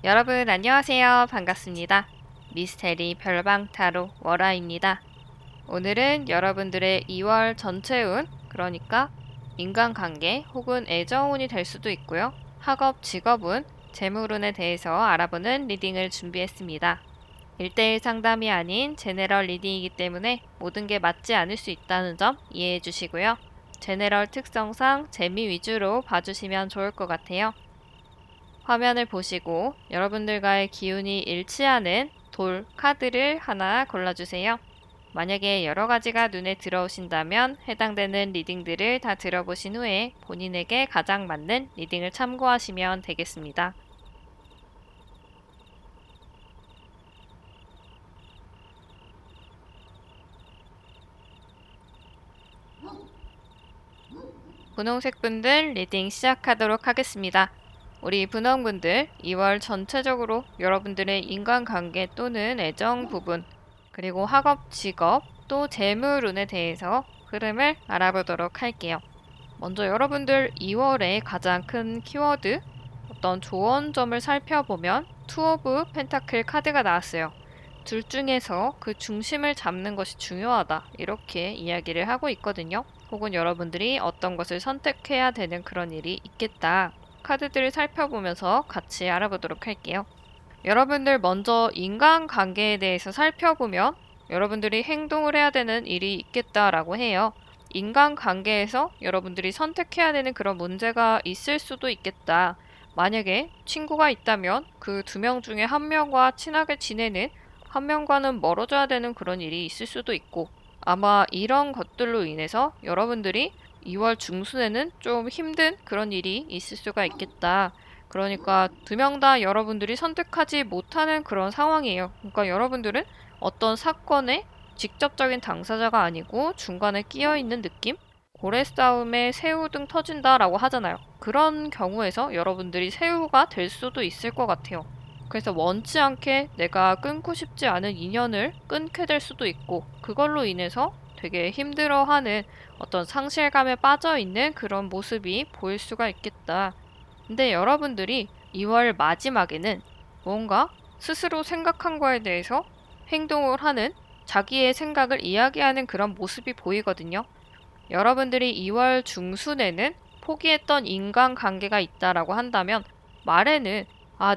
여러분 안녕하세요. 반갑습니다. 미스테리 별방타로 월아입니다. 오늘은 여러분들의 2월 전체 운, 그러니까 인간관계 혹은 애정운이 될 수도 있고요. 학업, 직업운, 재물운에 대해서 알아보는 리딩을 준비했습니다. 1대1 상담이 아닌 제네럴 리딩이기 때문에 모든 게 맞지 않을 수 있다는 점 이해해 주시고요. 제네럴 특성상 재미 위주로 봐주시면 좋을 것 같아요. 화면을 보시고 여러분들과의 기운이 일치하는 돌 카드를 하나 골라주세요. 만약에 여러 가지가 눈에 들어오신다면 해당되는 리딩들을 다 들어보신 후에 본인에게 가장 맞는 리딩을 참고하시면 되겠습니다. 분홍색 분들 리딩 시작하도록 하겠습니다. 우리 분홍분들 2월 전체적으로 여러분들의 인간관계 또는 애정 부분, 그리고 학업, 직업, 또 재물운에 대해서 흐름을 알아보도록 할게요. 먼저 여러분들 2월에 가장 큰 키워드, 어떤 조언점을 살펴보면 투 오브 펜타클 카드가 나왔어요. 둘 중에서 그 중심을 잡는 것이 중요하다, 이렇게 이야기를 하고 있거든요. 혹은 여러분들이 어떤 것을 선택해야 되는 그런 일이 있겠다. 카드들을 살펴보면서 같이 알아보도록 할게요. 여러분들 먼저 인간관계에 대해서 살펴보면 여러분들이 행동을 해야 되는 일이 있겠다라고 해요. 인간관계에서 여러분들이 선택해야 되는 그런 문제가 있을 수도 있겠다. 만약에 친구가 있다면 그 2명 중에 1명과 친하게 지내는 1명과는 멀어져야 되는 그런 일이 있을 수도 있고, 아마 이런 것들로 인해서 여러분들이 2월 중순에는 좀 힘든 그런 일이 있을 수가 있겠다. 그러니까 2명 다 여러분들이 선택하지 못하는 그런 상황이에요. 그러니까 여러분들은 어떤 사건의 직접적인 당사자가 아니고 중간에 끼어 있는 느낌? 고래 싸움에 새우 등 터진다라고 하잖아요. 그런 경우에서 여러분들이 새우가 될 수도 있을 것 같아요. 그래서 원치 않게 내가 끊고 싶지 않은 인연을 끊게 될 수도 있고, 그걸로 인해서 되게 힘들어하는 어떤 상실감에 빠져 있는 그런 모습이 보일 수가 있겠다. 근데 여러분들이 2월 마지막에는 뭔가 스스로 생각한 거에 대해서 행동을 하는, 자기의 생각을 이야기하는 그런 모습이 보이거든요. 여러분들이 2월 중순에는 포기했던 인간관계가 있다라고 한다면 말에는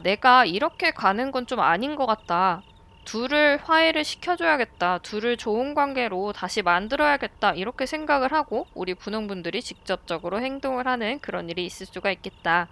내가 이렇게 가는 건 좀 아닌 것 같다. 둘을 화해를 시켜줘야겠다. 둘을 좋은 관계로 다시 만들어야겠다. 이렇게 생각을 하고 우리 분홍분들이 직접적으로 행동을 하는 그런 일이 있을 수가 있겠다.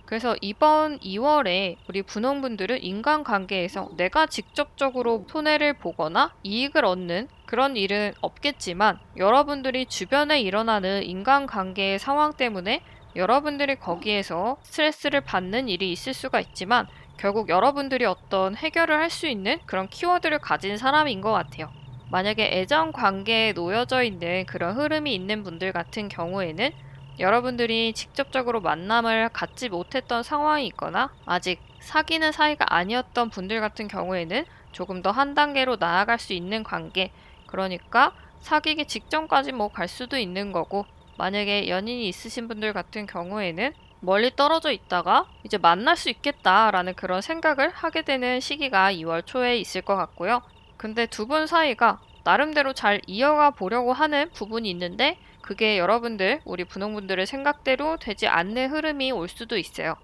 그래서 이번 2월에 우리 분홍분들은 인간관계에서 내가 직접적으로 손해를 보거나 이익을 얻는 그런 일은 없겠지만, 여러분들이 주변에 일어나는 인간관계의 상황 때문에 여러분들이 거기에서 스트레스를 받는 일이 있을 수가 있지만, 결국 여러분들이 어떤 해결을 할 수 있는 그런 키워드를 가진 사람인 것 같아요. 만약에 애정 관계에 놓여져 있는 그런 흐름이 있는 분들 같은 경우에는 여러분들이 직접적으로 만남을 갖지 못했던 상황이 있거나 아직 사귀는 사이가 아니었던 분들 같은 경우에는 조금 더 한 단계로 나아갈 수 있는 관계, 그러니까 사귀기 직전까지 뭐 갈 수도 있는 거고, 만약에 연인이 있으신 분들 같은 경우에는 멀리 떨어져 있다가 이제 만날 수 있겠다라는 그런 생각을 하게 되는 시기가 2월 초에 있을 것 같고요. 근데 두 분 사이가 나름대로 잘 이어가 보려고 하는 부분이 있는데, 그게 여러분들, 우리 분홍분들의 생각대로 되지 않는 흐름이 올 수도 있어요.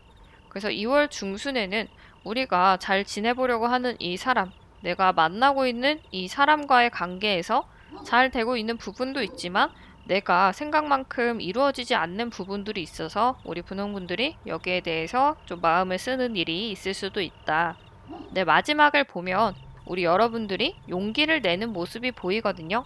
그래서 2월 중순에는 우리가 잘 지내보려고 하는 이 사람, 내가 만나고 있는 이 사람과의 관계에서 잘 되고 있는 부분도 있지만 내가 생각만큼 이루어지지 않는 부분들이 있어서 우리 분홍분들이 여기에 대해서 좀 마음을 쓰는 일이 있을 수도 있다. 네, 마지막을 보면 우리 여러분들이 용기를 내는 모습이 보이거든요.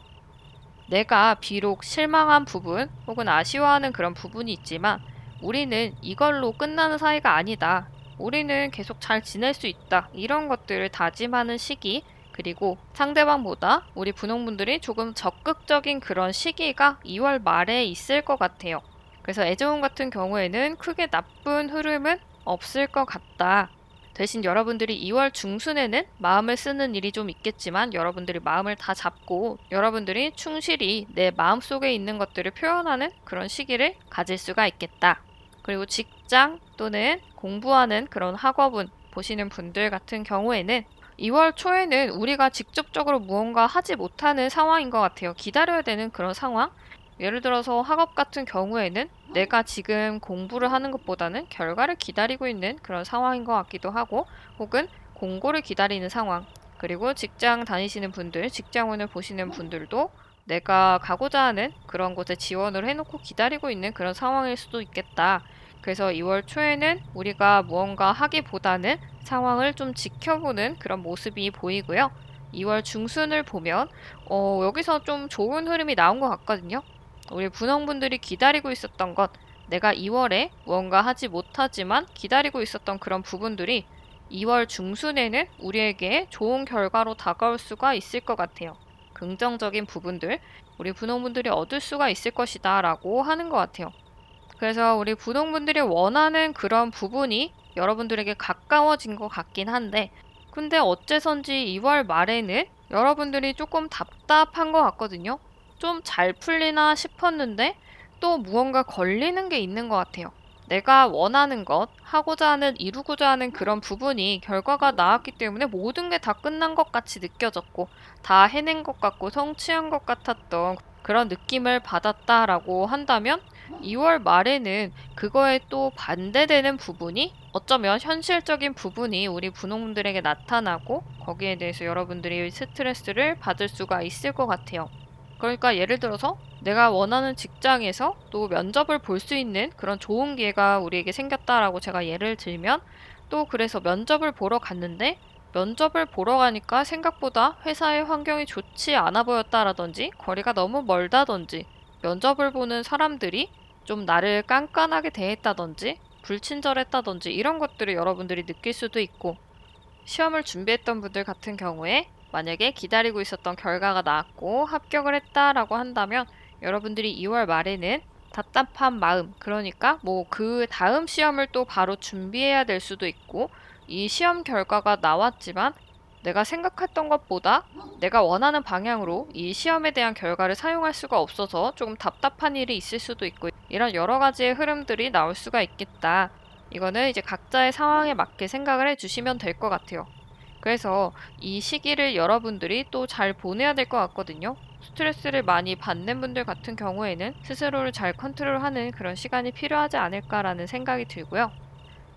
내가 비록 실망한 부분 혹은 아쉬워하는 그런 부분이 있지만 우리는 이걸로 끝나는 사이가 아니다. 우리는 계속 잘 지낼 수 있다. 이런 것들을 다짐하는 시기, 그리고 상대방보다 우리 분홍분들이 조금 적극적인 그런 시기가 2월 말에 있을 것 같아요. 그래서 애정운 같은 경우에는 크게 나쁜 흐름은 없을 것 같다. 대신 여러분들이 2월 중순에는 마음을 쓰는 일이 좀 있겠지만 여러분들이 마음을 다 잡고 여러분들이 충실히 내 마음속에 있는 것들을 표현하는 그런 시기를 가질 수가 있겠다. 그리고 직장 또는 공부하는 그런 학업은 보시는 분들 같은 경우에는 2월 초에는 우리가 직접적으로 무언가 하지 못하는 상황인 것 같아요. 기다려야 되는 그런 상황? 예를 들어서 학업 같은 경우에는 내가 지금 공부를 하는 것보다는 결과를 기다리고 있는 그런 상황인 것 같기도 하고, 혹은 공고를 기다리는 상황. 그리고 직장 다니시는 분들, 직장운을 보시는 분들도 내가 가고자 하는 그런 곳에 지원을 해놓고 기다리고 있는 그런 상황일 수도 있겠다. 그래서 2월 초에는 우리가 무언가 하기보다는 상황을 좀 지켜보는 그런 모습이 보이고요. 2월 중순을 보면 여기서 좀 좋은 흐름이 나온 것 같거든요. 우리 분홍분들이 기다리고 있었던 것, 내가 2월에 무언가 하지 못하지만 기다리고 있었던 그런 부분들이 2월 중순에는 우리에게 좋은 결과로 다가올 수가 있을 것 같아요. 긍정적인 부분들, 우리 분홍분들이 얻을 수가 있을 것이다 라고 하는 것 같아요. 그래서 우리 분홍분들이 원하는 그런 부분이 여러분들에게 가까워진 것 같긴 한데, 근데 어째선지 2월 말에는 여러분들이 조금 답답한 것 같거든요. 좀 잘 풀리나 싶었는데 또 무언가 걸리는 게 있는 것 같아요. 내가 원하는 것, 하고자 하는, 이루고자 하는 그런 부분이 결과가 나왔기 때문에 모든 게 다 끝난 것 같이 느껴졌고, 다 해낸 것 같고 성취한 것 같았던 그런 느낌을 받았다라고 한다면, 2월 말에는 그거에 또 반대되는 부분이, 어쩌면 현실적인 부분이 우리 분홍분들에게 나타나고, 거기에 대해서 여러분들이 스트레스를 받을 수가 있을 것 같아요. 그러니까 예를 들어서 내가 원하는 직장에서 또 면접을 볼 수 있는 그런 좋은 기회가 우리에게 생겼다라고 제가 예를 들면, 또 그래서 면접을 보러 갔는데 면접을 보러 가니까 생각보다 회사의 환경이 좋지 않아 보였다라든지, 거리가 너무 멀다든지, 면접을 보는 사람들이 좀 나를 깐깐하게 대했다든지 불친절했다든지, 이런 것들을 여러분들이 느낄 수도 있고, 시험을 준비했던 분들 같은 경우에 만약에 기다리고 있었던 결과가 나왔고 합격을 했다라고 한다면, 여러분들이 2월 말에는 답답한 마음, 그러니까 뭐 그 다음 시험을 또 바로 준비해야 될 수도 있고, 이 시험 결과가 나왔지만 내가 생각했던 것보다 내가 원하는 방향으로 이 시험에 대한 결과를 사용할 수가 없어서 조금 답답한 일이 있을 수도 있고, 이런 여러 가지의 흐름들이 나올 수가 있겠다. 이거는 이제 각자의 상황에 맞게 생각을 해주시면 될 것 같아요. 그래서 이 시기를 여러분들이 또 잘 보내야 될 것 같거든요. 스트레스를 많이 받는 분들 같은 경우에는 스스로를 잘 컨트롤하는 그런 시간이 필요하지 않을까라는 생각이 들고요.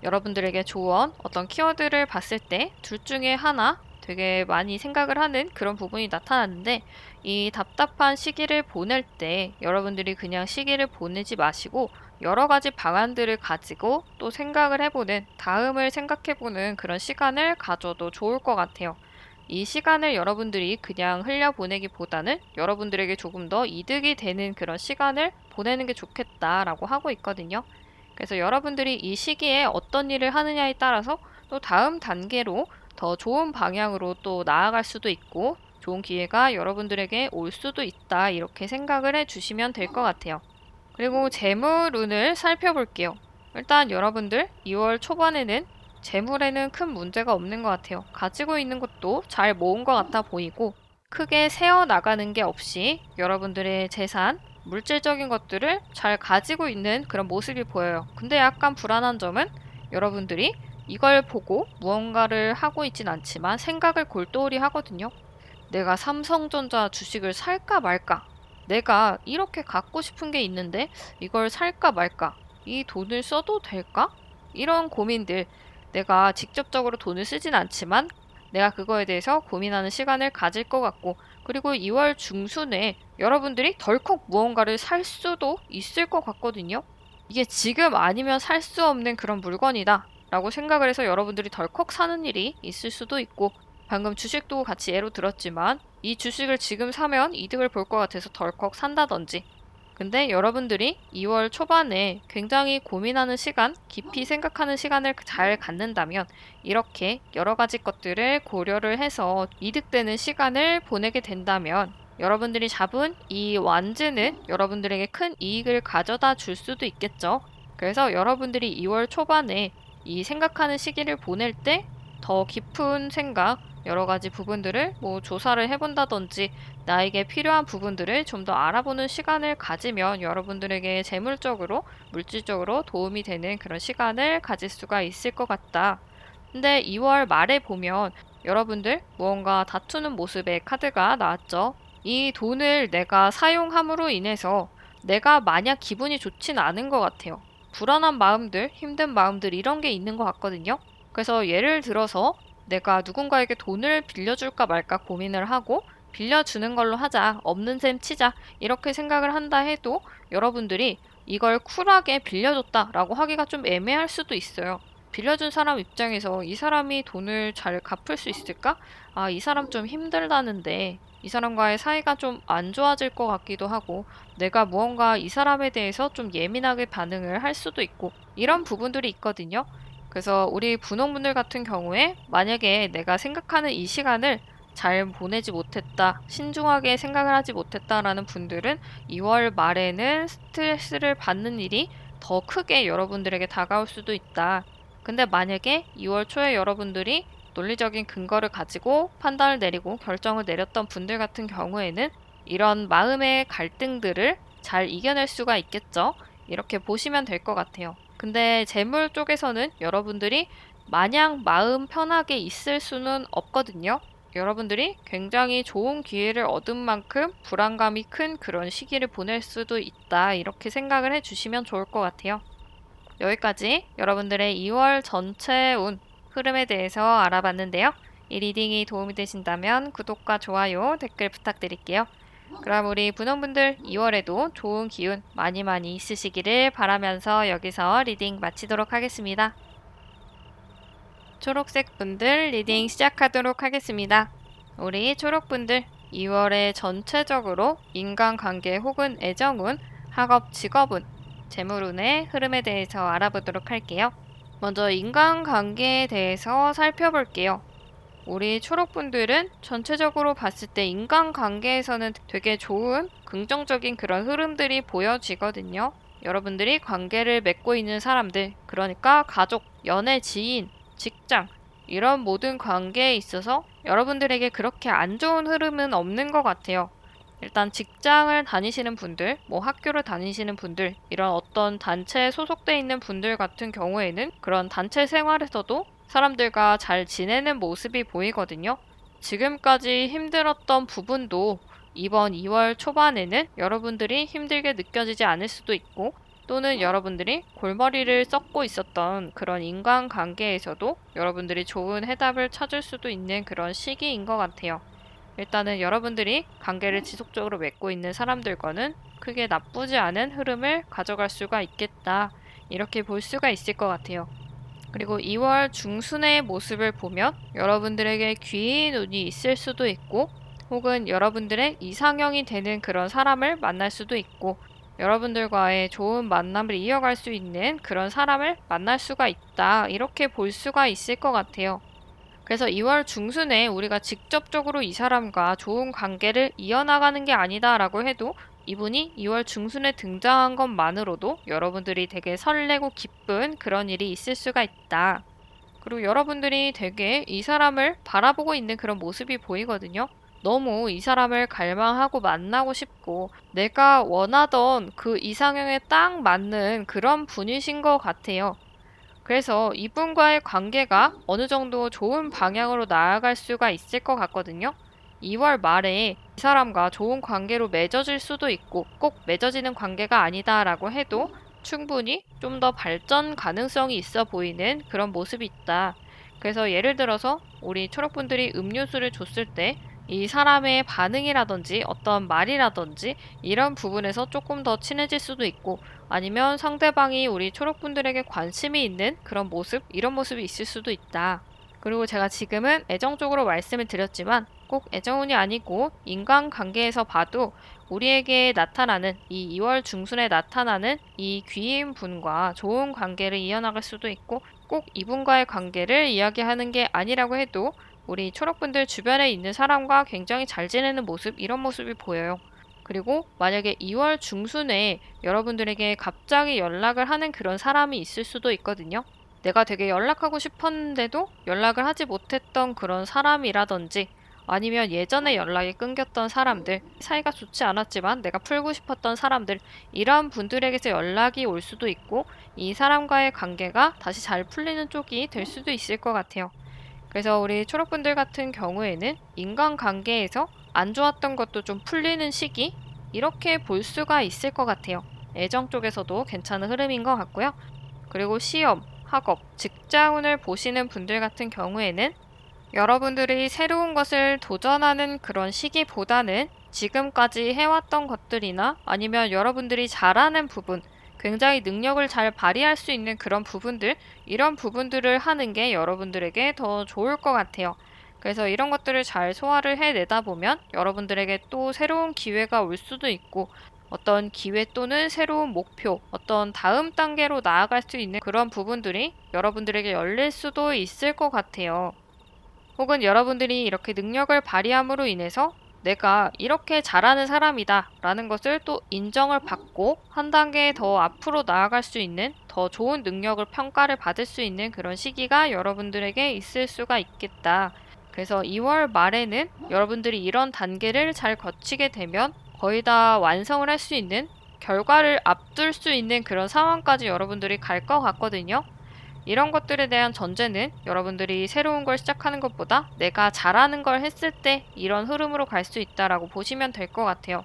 여러분들에게 조언, 어떤 키워드를 봤을 때 둘 중에 하나 되게 많이 생각을 하는 그런 부분이 나타났는데, 이 답답한 시기를 보낼 때 여러분들이 그냥 시기를 보내지 마시고 여러 가지 방안들을 가지고 또 생각을 해보는, 다음을 생각해보는 그런 시간을 가져도 좋을 것 같아요. 이 시간을 여러분들이 그냥 흘려보내기보다는 여러분들에게 조금 더 이득이 되는 그런 시간을 보내는 게 좋겠다라고 하고 있거든요. 그래서 여러분들이 이 시기에 어떤 일을 하느냐에 따라서 또 다음 단계로 더 좋은 방향으로 또 나아갈 수도 있고, 좋은 기회가 여러분들에게 올 수도 있다, 이렇게 생각을 해주시면 될 것 같아요. 그리고 재물운을 살펴볼게요. 일단 여러분들 2월 초반에는 재물에는 큰 문제가 없는 것 같아요. 가지고 있는 것도 잘 모은 것 같아 보이고, 크게 세어나가는 게 없이 여러분들의 재산, 물질적인 것들을 잘 가지고 있는 그런 모습이 보여요. 근데 약간 불안한 점은, 여러분들이 이걸 보고 무언가를 하고 있진 않지만 생각을 골똘히 하거든요. 내가 삼성전자 주식을 살까 말까? 내가 이렇게 갖고 싶은 게 있는데 이걸 살까 말까? 이 돈을 써도 될까? 이런 고민들, 내가 직접적으로 돈을 쓰진 않지만 내가 그거에 대해서 고민하는 시간을 가질 것 같고, 그리고 2월 중순에 여러분들이 덜컥 무언가를 살 수도 있을 것 같거든요. 이게 지금 아니면 살 수 없는 그런 물건이다 라고 생각을 해서 여러분들이 덜컥 사는 일이 있을 수도 있고, 방금 주식도 같이 예로 들었지만 이 주식을 지금 사면 이득을 볼 것 같아서 덜컥 산다든지. 근데 여러분들이 2월 초반에 굉장히 고민하는 시간, 깊이 생각하는 시간을 잘 갖는다면 이렇게 여러 가지 것들을 고려를 해서 이득되는 시간을 보내게 된다면, 여러분들이 잡은 이 완즈는 여러분들에게 큰 이익을 가져다 줄 수도 있겠죠. 그래서 여러분들이 2월 초반에 이 생각하는 시기를 보낼 때 더 깊은 생각, 여러 가지 부분들을 뭐 조사를 해본다든지 나에게 필요한 부분들을 좀 더 알아보는 시간을 가지면 여러분들에게 재물적으로, 물질적으로 도움이 되는 그런 시간을 가질 수가 있을 것 같다. 근데 2월 말에 보면 여러분들 무언가 다투는 모습의 카드가 나왔죠. 이 돈을 내가 사용함으로 인해서 내가 마냥 기분이 좋진 않은 것 같아요. 불안한 마음들, 힘든 마음들 이런 게 있는 것 같거든요. 그래서 예를 들어서 내가 누군가에게 돈을 빌려줄까 말까 고민을 하고 빌려주는 걸로 하자, 없는 셈 치자 이렇게 생각을 한다 해도 여러분들이 이걸 쿨하게 빌려줬다라고 하기가 좀 애매할 수도 있어요. 빌려준 사람 입장에서 이 사람이 돈을 잘 갚을 수 있을까? 아, 이 사람 좀 힘들다는데 이 사람과의 사이가 좀 안 좋아질 것 같기도 하고 내가 무언가 이 사람에 대해서 좀 예민하게 반응을 할 수도 있고 이런 부분들이 있거든요. 그래서 우리 분홍분들 같은 경우에 만약에 내가 생각하는 이 시간을 잘 보내지 못했다, 신중하게 생각을 하지 못했다라는 분들은 2월 말에는 스트레스를 받는 일이 더 크게 여러분들에게 다가올 수도 있다. 근데 만약에 2월 초에 여러분들이 논리적인 근거를 가지고 판단을 내리고 결정을 내렸던 분들 같은 경우에는 이런 마음의 갈등들을 잘 이겨낼 수가 있겠죠. 이렇게 보시면 될 것 같아요. 근데 재물 쪽에서는 여러분들이 마냥 마음 편하게 있을 수는 없거든요. 여러분들이 굉장히 좋은 기회를 얻은 만큼 불안감이 큰 그런 시기를 보낼 수도 있다. 이렇게 생각을 해주시면 좋을 것 같아요. 여기까지 여러분들의 2월 전체 운 흐름에 대해서 알아봤는데요. 이 리딩이 도움이 되신다면 구독과 좋아요, 댓글 부탁드릴게요. 그럼 우리 분홍분들 2월에도 좋은 기운 많이 많이 있으시기를 바라면서 여기서 리딩 마치도록 하겠습니다. 초록색 분들 리딩 시작하도록 하겠습니다. 우리 초록분들 2월에 전체적으로 인간관계 혹은 애정운, 학업, 직업운, 재물운의 흐름에 대해서 알아보도록 할게요. 먼저 인간관계에 대해서 살펴볼게요. 우리 초록분들은 전체적으로 봤을 때 인간관계에서는 되게 좋은 긍정적인 그런 흐름들이 보여지거든요. 여러분들이 관계를 맺고 있는 사람들, 그러니까 가족, 연애, 지인, 직장 이런 모든 관계에 있어서 여러분들에게 그렇게 안 좋은 흐름은 없는 것 같아요. 일단 직장을 다니시는 분들, 뭐 학교를 다니시는 분들, 이런 어떤 단체에 소속돼 있는 분들 같은 경우에는 그런 단체 생활에서도 사람들과 잘 지내는 모습이 보이거든요. 지금까지 힘들었던 부분도 이번 2월 초반에는 여러분들이 힘들게 느껴지지 않을 수도 있고 또는 여러분들이 골머리를 썩고 있었던 그런 인간관계에서도 여러분들이 좋은 해답을 찾을 수도 있는 그런 시기인 것 같아요. 일단은 여러분들이 관계를 지속적으로 맺고 있는 사람들과는 크게 나쁘지 않은 흐름을 가져갈 수가 있겠다. 이렇게 볼 수가 있을 것 같아요. 그리고 2월 중순의 모습을 보면 여러분들에게 귀인 운이 있을 수도 있고 혹은 여러분들의 이상형이 되는 그런 사람을 만날 수도 있고 여러분들과의 좋은 만남을 이어갈 수 있는 그런 사람을 만날 수가 있다. 이렇게 볼 수가 있을 것 같아요. 그래서 2월 중순에 우리가 직접적으로 이 사람과 좋은 관계를 이어나가는 게 아니다라고 해도 이분이 2월 중순에 등장한 것만으로도 여러분들이 되게 설레고 기쁜 그런 일이 있을 수가 있다. 그리고 여러분들이 되게 이 사람을 바라보고 있는 그런 모습이 보이거든요. 너무 이 사람을 갈망하고 만나고 싶고 내가 원하던 그 이상형에 딱 맞는 그런 분이신 것 같아요. 그래서 이분과의 관계가 어느 정도 좋은 방향으로 나아갈 수가 있을 것 같거든요. 2월 말에 이 사람과 좋은 관계로 맺어질 수도 있고 꼭 맺어지는 관계가 아니다라고 해도 충분히 좀 더 발전 가능성이 있어 보이는 그런 모습이 있다. 그래서 예를 들어서 우리 초록분들이 음료수를 줬을 때 이 사람의 반응이라든지 어떤 말이라든지 이런 부분에서 조금 더 친해질 수도 있고 아니면 상대방이 우리 초록분들에게 관심이 있는 그런 모습, 이런 모습이 있을 수도 있다. 그리고 제가 지금은 애정적으로 말씀을 드렸지만 꼭 애정운이 아니고 인간관계에서 봐도 우리에게 나타나는 이 2월 중순에 나타나는 이 귀인분과 좋은 관계를 이어나갈 수도 있고 꼭 이분과의 관계를 이야기하는 게 아니라고 해도 우리 초록분들 주변에 있는 사람과 굉장히 잘 지내는 모습, 이런 모습이 보여요. 그리고 만약에 2월 중순에 여러분들에게 갑자기 연락을 하는 그런 사람이 있을 수도 있거든요. 내가 되게 연락하고 싶었는데도 연락을 하지 못했던 그런 사람이라든지 아니면 예전에 연락이 끊겼던 사람들, 사이가 좋지 않았지만 내가 풀고 싶었던 사람들, 이런 분들에게서 연락이 올 수도 있고 이 사람과의 관계가 다시 잘 풀리는 쪽이 될 수도 있을 것 같아요. 그래서 우리 초록분들 같은 경우에는 인간관계에서 안 좋았던 것도 좀 풀리는 시기, 이렇게 볼 수가 있을 것 같아요. 애정 쪽에서도 괜찮은 흐름인 것 같고요. 그리고 시험, 학업, 직장운을 보시는 분들 같은 경우에는 여러분들이 새로운 것을 도전하는 그런 시기보다는 지금까지 해왔던 것들이나 아니면 여러분들이 잘하는 부분, 굉장히 능력을 잘 발휘할 수 있는 그런 부분들, 이런 부분들을 하는 게 여러분들에게 더 좋을 것 같아요. 그래서 이런 것들을 잘 소화를 해내다 보면 여러분들에게 또 새로운 기회가 올 수도 있고 어떤 기회 또는 새로운 목표, 어떤 다음 단계로 나아갈 수 있는 그런 부분들이 여러분들에게 열릴 수도 있을 것 같아요. 혹은 여러분들이 이렇게 능력을 발휘함으로 인해서 내가 이렇게 잘하는 사람이다 라는 것을 또 인정을 받고 한 단계 더 앞으로 나아갈 수 있는 더 좋은 능력을 평가를 받을 수 있는 그런 시기가 여러분들에게 있을 수가 있겠다. 그래서 2월 말에는 여러분들이 이런 단계를 잘 거치게 되면 거의 다 완성을 할 수 있는 결과를 앞둘 수 있는 그런 상황까지 여러분들이 갈 것 같거든요. 이런 것들에 대한 전제는 여러분들이 새로운 걸 시작하는 것보다 내가 잘하는 걸 했을 때 이런 흐름으로 갈 수 있다라고 보시면 될 것 같아요.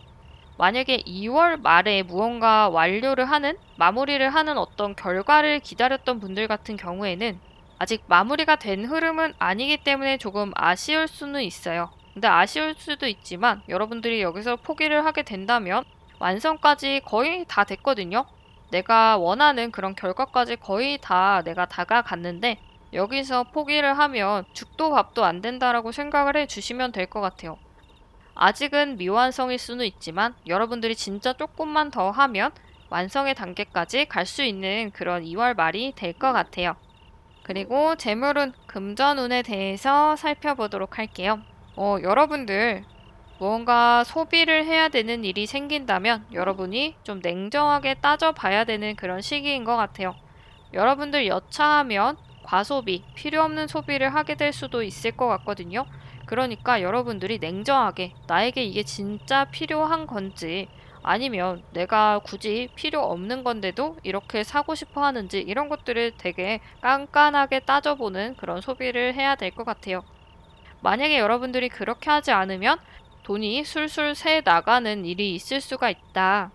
만약에 2월 말에 무언가 완료를 하는, 마무리를 하는 어떤 결과를 기다렸던 분들 같은 경우에는 아직 마무리가 된 흐름은 아니기 때문에 조금 아쉬울 수는 있어요. 근데 아쉬울 수도 있지만 여러분들이 여기서 포기를 하게 된다면 완성까지 거의 다 됐거든요. 내가 원하는 그런 결과까지 거의 다 내가 다가갔는데 여기서 포기를 하면 죽도 밥도 안 된다라고 생각을 해 주시면 될 것 같아요. 아직은 미완성일 수는 있지만 여러분들이 진짜 조금만 더 하면 완성의 단계까지 갈 수 있는 그런 2월 말이 될 것 같아요. 그리고 재물운, 금전운에 대해서 살펴보도록 할게요. 여러분들 무언가 소비를 해야 되는 일이 생긴다면 여러분이 좀 냉정하게 따져봐야 되는 그런 시기인 것 같아요. 여러분들 여차하면 과소비, 필요 없는 소비를 하게 될 수도 있을 것 같거든요. 그러니까 여러분들이 냉정하게 나에게 이게 진짜 필요한 건지 아니면 내가 굳이 필요 없는 건데도 이렇게 사고 싶어 하는지 이런 것들을 되게 깐깐하게 따져보는 그런 소비를 해야 될 것 같아요. 만약에 여러분들이 그렇게 하지 않으면 돈이 술술 새 나가는 일이 있을 수가 있다.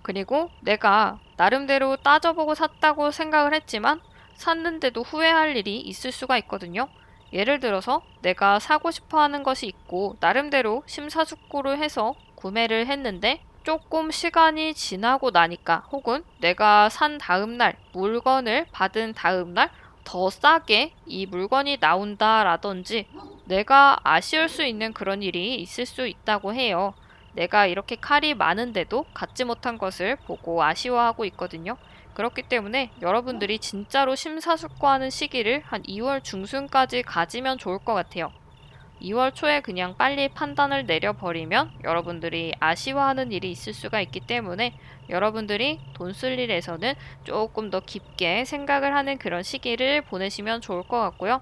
그리고 내가 나름대로 따져보고 샀다고 생각을 했지만 샀는데도 후회할 일이 있을 수가 있거든요. 예를 들어서 내가 사고 싶어 하는 것이 있고 나름대로 심사숙고를 해서 구매를 했는데 조금 시간이 지나고 나니까 혹은 내가 산 다음날 물건을 받은 다음날 더 싸게 이 물건이 나온다라든지 내가 아쉬울 수 있는 그런 일이 있을 수 있다고 해요. 내가 이렇게 칼이 많은데도 갖지 못한 것을 보고 아쉬워하고 있거든요. 그렇기 때문에 여러분들이 진짜로 심사숙고하는 시기를 한 2월 중순까지 가지면 좋을 것 같아요. 2월 초에 그냥 빨리 판단을 내려버리면 여러분들이 아쉬워하는 일이 있을 수가 있기 때문에 여러분들이 돈 쓸 일에서는 조금 더 깊게 생각을 하는 그런 시기를 보내시면 좋을 것 같고요.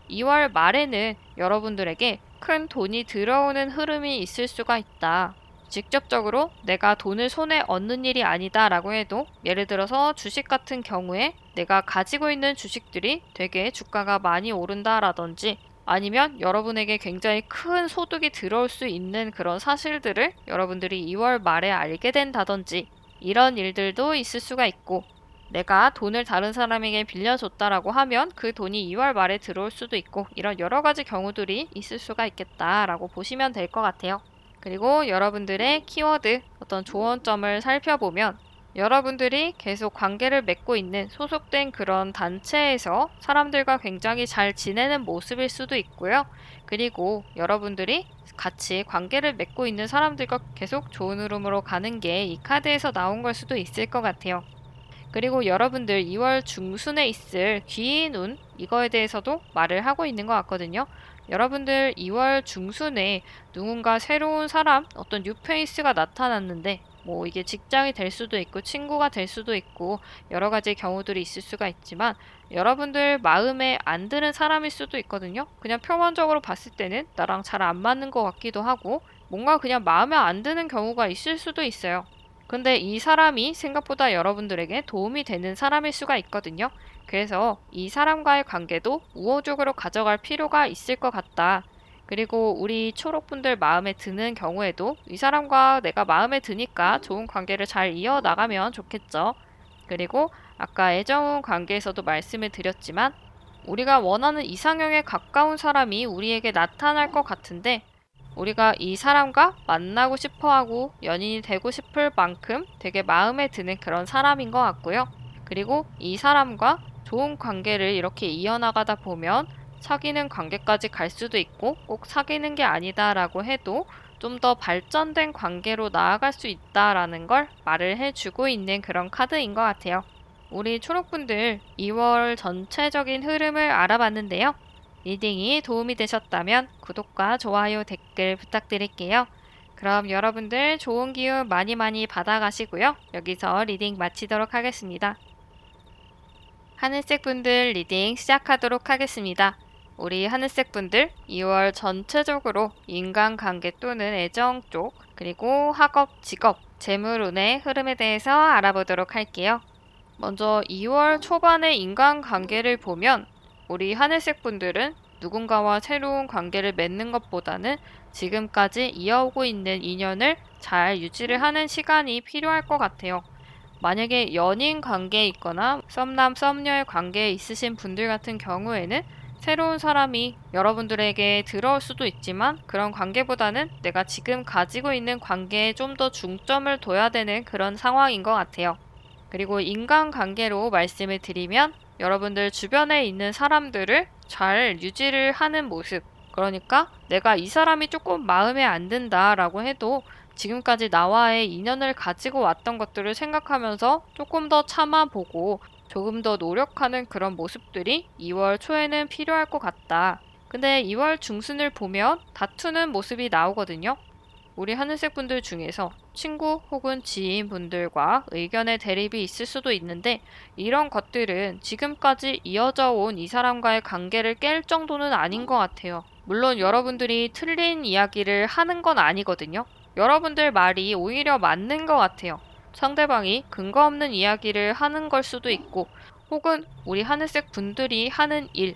2월 말에는 여러분들에게 큰 돈이 들어오는 흐름이 있을 수가 있다. 직접적으로 내가 돈을 손에 얻는 일이 아니다라고 해도 예를 들어서 주식 같은 경우에 내가 가지고 있는 주식들이 되게 주가가 많이 오른다라든지 아니면 여러분에게 굉장히 큰 소득이 들어올 수 있는 그런 사실들을 여러분들이 2월 말에 알게 된다든지 이런 일들도 있을 수가 있고 내가 돈을 다른 사람에게 빌려줬다라고 하면 그 돈이 2월 말에 들어올 수도 있고 이런 여러 가지 경우들이 있을 수가 있겠다라고 보시면 될 것 같아요. 그리고 여러분들의 키워드, 어떤 조언점을 살펴보면 여러분들이 계속 관계를 맺고 있는 소속된 그런 단체에서 사람들과 굉장히 잘 지내는 모습일 수도 있고요. 그리고 여러분들이 같이 관계를 맺고 있는 사람들과 계속 좋은 흐름으로 가는 게 이 카드에서 나온 걸 수도 있을 것 같아요. 그리고 여러분들 2월 중순에 있을 귀인 운, 이거에 대해서도 말을 하고 있는 것 같거든요. 여러분들 2월 중순에 누군가 새로운 사람, 어떤 뉴페이스가 나타났는데 뭐 이게 직장이 될 수도 있고 친구가 될 수도 있고 여러 가지 경우들이 있을 수가 있지만 여러분들 마음에 안 드는 사람일 수도 있거든요. 그냥 표면적으로 봤을 때는 나랑 잘 안 맞는 것 같기도 하고 뭔가 그냥 마음에 안 드는 경우가 있을 수도 있어요. 근데 이 사람이 생각보다 여러분들에게 도움이 되는 사람일 수가 있거든요. 그래서 이 사람과의 관계도 우호적으로 가져갈 필요가 있을 것 같다. 그리고 우리 초록분들 마음에 드는 경우에도 이 사람과 내가 마음에 드니까 좋은 관계를 잘 이어나가면 좋겠죠. 그리고 아까 애정 관계에서도 말씀을 드렸지만 우리가 원하는 이상형에 가까운 사람이 우리에게 나타날 것 같은데 우리가 이 사람과 만나고 싶어 하고 연인이 되고 싶을 만큼 되게 마음에 드는 그런 사람인 것 같고요. 그리고 이 사람과 좋은 관계를 이렇게 이어나가다 보면 사귀는 관계까지 갈 수도 있고 꼭 사귀는 게 아니다라고 해도 좀 더 발전된 관계로 나아갈 수 있다라는 걸 말을 해주고 있는 그런 카드인 것 같아요. 우리 초록분들 2월 전체적인 흐름을 알아봤는데요. 리딩이 도움이 되셨다면 구독과 좋아요, 댓글 부탁드릴게요. 그럼 여러분들 좋은 기운 많이 많이 받아가시고요. 여기서 리딩 마치도록 하겠습니다. 하늘색 분들 리딩 시작하도록 하겠습니다. 우리 하늘색 분들 2월 전체적으로 인간관계 또는 애정 쪽 그리고 학업, 직업, 재물운의 흐름에 대해서 알아보도록 할게요. 먼저 2월 초반의 인간관계를 보면 우리 하늘색 분들은 누군가와 새로운 관계를 맺는 것보다는 지금까지 이어오고 있는 인연을 잘 유지를 하는 시간이 필요할 것 같아요. 만약에 연인 관계에 있거나 썸남, 썸녀의 관계에 있으신 분들 같은 경우에는 새로운 사람이 여러분들에게 들어올 수도 있지만 그런 관계보다는 내가 지금 가지고 있는 관계에 좀 더 중점을 둬야 되는 그런 상황인 것 같아요. 그리고 인간관계로 말씀을 드리면 여러분들 주변에 있는 사람들을 잘 유지를 하는 모습. 그러니까 내가 이 사람이 조금 마음에 안 든다라고 해도 지금까지 나와의 인연을 가지고 왔던 것들을 생각하면서 조금 더 참아보고 조금 더 노력하는 그런 모습들이 2월 초에는 필요할 것 같다. 근데 2월 중순을 보면 다투는 모습이 나오거든요. 우리 하늘색 분들 중에서 친구 혹은 지인분들과 의견의 대립이 있을 수도 있는데 이런 것들은 지금까지 이어져 온 이 사람과의 관계를 깰 정도는 아닌 것 같아요. 물론 여러분들이 틀린 이야기를 하는 건 아니거든요. 여러분들 말이 오히려 맞는 것 같아요. 상대방이 근거 없는 이야기를 하는 걸 수도 있고 혹은 우리 하늘색 분들이 하는 일,